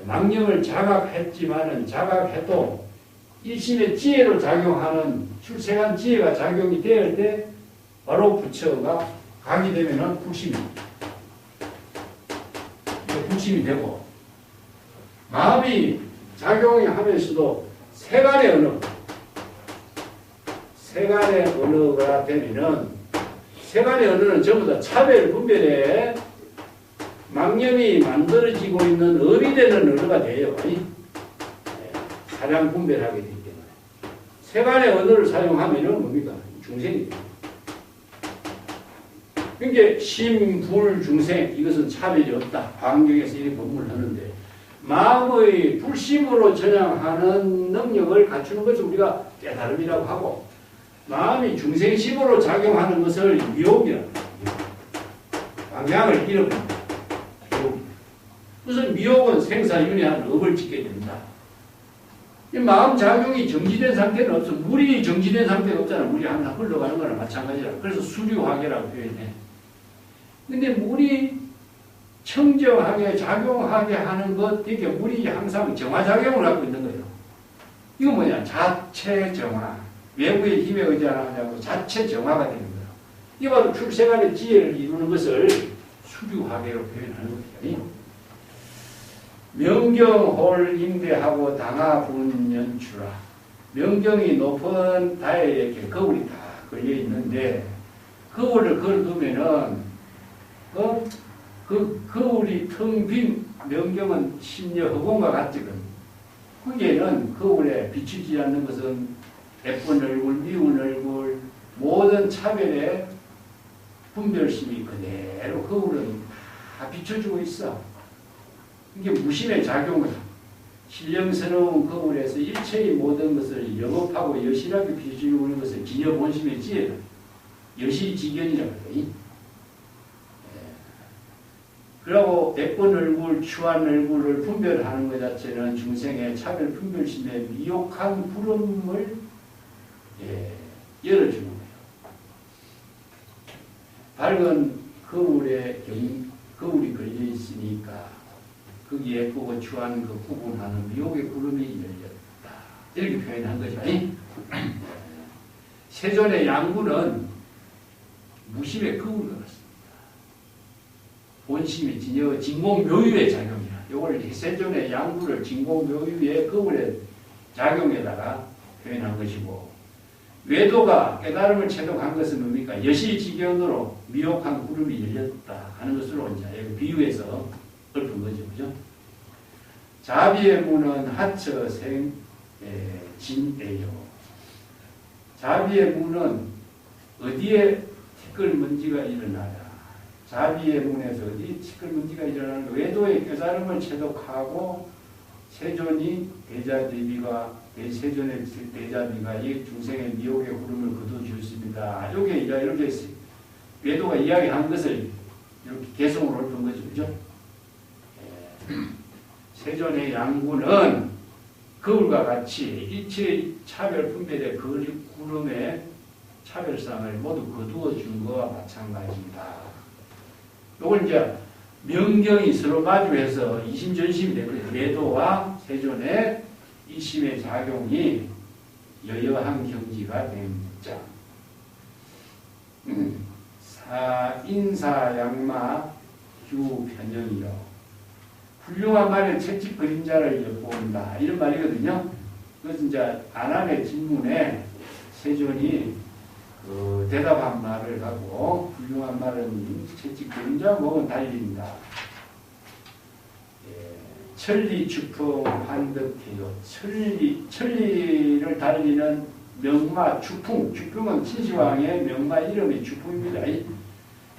망념을 자각했지만은 자각해도 일심의 지혜로 작용하는 출생한 지혜가 작용이 될 때 바로 부처가 각이 되면은 불심이 불심이 되고 마음이 작용이 하면서도 세간의 언어 세간의 언어가 되면은 세간의 언어는 전부 다 차별 분별에 망념이 만들어지고 있는 업이 되는 언어가 돼요. 사량 분별하게 되기 때문에 세간의 언어를 사용하면은 뭡니까? 중생이 돼요. 그러니까 심불중생 이것은 차별이 없다. 방경에서 이렇게 법문을 하는데 마음의 불심으로 전향하는 능력을 갖추는 것을 우리가 깨달음이라고 하고 마음이 중생심으로 작용하는 것을 미혹이라고 합니다. 방향을 잃어버립니다. 무슨 미혹은 생사윤회한 업을 짓게 됩니다. 이 마음 작용이 정지된 상태는 없어. 물이 정지된 상태가 없잖아. 물이 항상 흘러가는 거나 마찬가지라. 그래서 수류화계라고 표현해. 근데 물이 청정하게 작용하게 하는 것, 이게 물이 항상 정화작용을 하고 있는 거예요. 이거 뭐냐? 자체 정화. 외부의 힘에 의지하지 않고 자체 정화가 되는 거예요. 이게 바로 출생안의 지혜를 이루는 것을 수류화계로 표현하는 거예요. 명경홀 임대하고 당하분연추라. 명경이 높은 다에 이렇게 거울이 다 걸려 있는데 거울을 걸두면은 그 거울이 텅 빈 명경은 심려 허공과 같지건 거기에는 거울에 비추지 않는 것은 예쁜 얼굴, 미운 얼굴 모든 차별의 분별심이 그대로 거울은 다 비춰주고 있어. 이게 무심의 작용을 신령스러운 거울에서 일체의 모든 것을 영업하고 여실하게 비추는 것을 기녀본심의 지혜다. 여실지견이라고 해요. 그리고 예쁜 얼굴, 추한 얼굴을 분별하는 것 자체는 중생의 차별 분별심의 미혹한 부름을 열어주는 거예요. 밝은 거울이 걸려 있으니까 그 예쁘고 추한 그 구분하는 미혹의 구름이 열렸다. 이렇게 표현한 거죠. 세존의 양구는 무심의 거울과 같습니다. 본심이 진공묘유의 작용이야. 이걸 세존의 양구를 진공묘유의 거울의 작용에다가 표현한 것이고 외도가 깨달음을 체독한 것은 뭡니까? 여실지경으로 미혹한 구름이 열렸다 하는 것으로 이제 비유해서 읊은 거죠. 그죠? 자비의 문은 하처 진에요. 자비의 문은 어디에 티끌먼지가 일어나라. 자비의 문에서 어디 티끌먼지가 일어나는 거. 외도의 깨달음을 체독하고 세존이 세존의 대자비가 이 중생의 미혹의 구름을 거둬주었습니다. 요게 이렇게 외도가 이야기한 것을 이렇게 개성으로 읊은 거죠. 그죠? 세존의 양구는 거울과 같이 일체의 차별 분별의 구름의 차별성을 모두 거두어 준 것과 마찬가지입니다. 요걸 이제 명경이 서로 마주해서 이심전심이 되거든요. 외도와 세존의 이심의 작용이 여여한 경지가 됩니다. 인사양마 규변형이요. 훌륭한 말에 채찍 그림자를 엿보인다. 이런 말이거든요. 그래서 이제 안함의 질문에 세존이 대답한 말을 하고 훌륭한 말은 채찍 그림자 목은 달린다. 천리 주풍 환득해요. 천리를 달리는 명마 주풍. 주풍은 진시황의 명마 이름이 주풍입니다.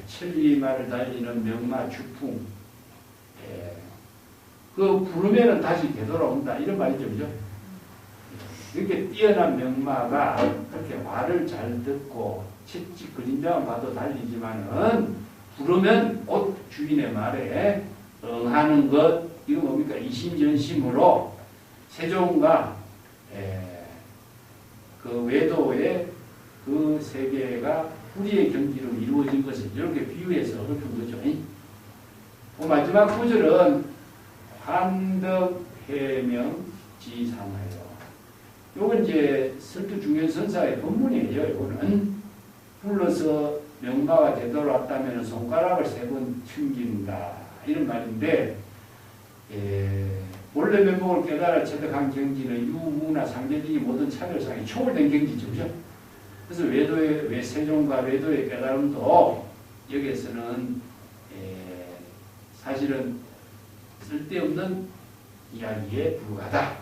천리말을 달리는 명마 주풍. 그 부르면은 다시 되돌아온다. 이런 말이죠. 그죠? 이렇게 뛰어난 명마가 그렇게 말을 잘 듣고 채찍 그림자만 봐도 달리지만은 부르면 곧 주인의 말에 응하는 것. 이거 뭡니까? 이심전심으로 세존과 그 외도의 그 세계가 불의의 경지로 이루어진 것을 이렇게 비유해서 읊은 거죠. 마지막 구절은 환덕해명 지상하여. 요건 이제 설두중견선사의 본문이에요. 이거는 불러서 명마가 되돌아왔다면 손가락을 3번 튕긴다. 이런 말인데 본래 면목을 깨달아 체득한 경지는 유무나 상대적인 모든 차별상이 초월된 경지죠. 그죠? 그래서 외도의 세존과 외도의 깨달음도 여기에서는 사실은 쓸데없는 이야기에 불과하다.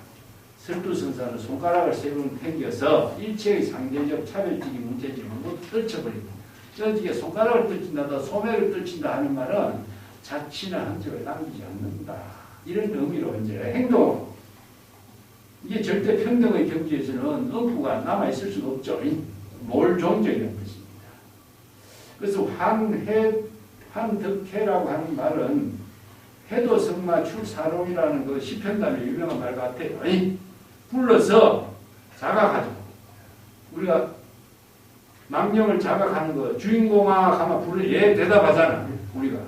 설두선사는 손가락을 3번 튕겨서 일체의 상대적 차별적인 문제점을 모두 떨쳐버립니다. 저지게 손가락을 떨친다, 소매를 떨친다 하는 말은 자취나 흔적을 남기지 않는다. 이런 의미로 이제 행동. 이게 절대 평등의 경지에서는 엄포가 남아있을 수가 없죠. 몰종적인 것입니다. 그래서 환덕해라고 하는 말은 해도성마 출사롱이라는 그 시편단의 유명한 말 같아요. 불러서 자각하죠. 우리가 망령을 자각하는 거, 주인공아 하면 불러 얘 대답하잖아. 우리가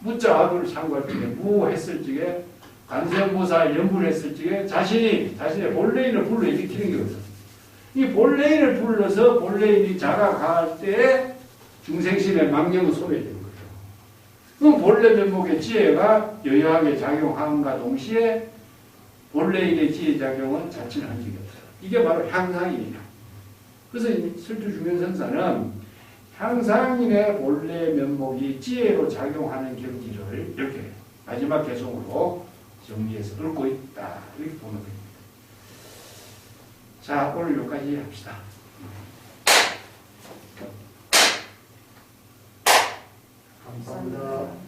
무자 아두를 참고할 적에 무 했을 적에 관세음보살 연불 했을 적에 자신의 본래인을 불러 일으키는 게 없어. 이 본래인을 불러서 본래인이 자각할 때 중생심의 망령은 소멸되는 거죠. 그럼 본래 면목의 지혜가 여여하게 작용함과 동시에 본래인의 지혜 작용은 자체는 한 적이 없어요. 이게 바로 향상입니다. 그래서 설두중견선사는 향상인의 본래 면목이 지혜로 작용하는 경지를 이렇게 마지막 개성으로 정리해서 읊고 있다. 이렇게 보면 됩니다. 자, 오늘 여기까지 합시다. 감사합니다.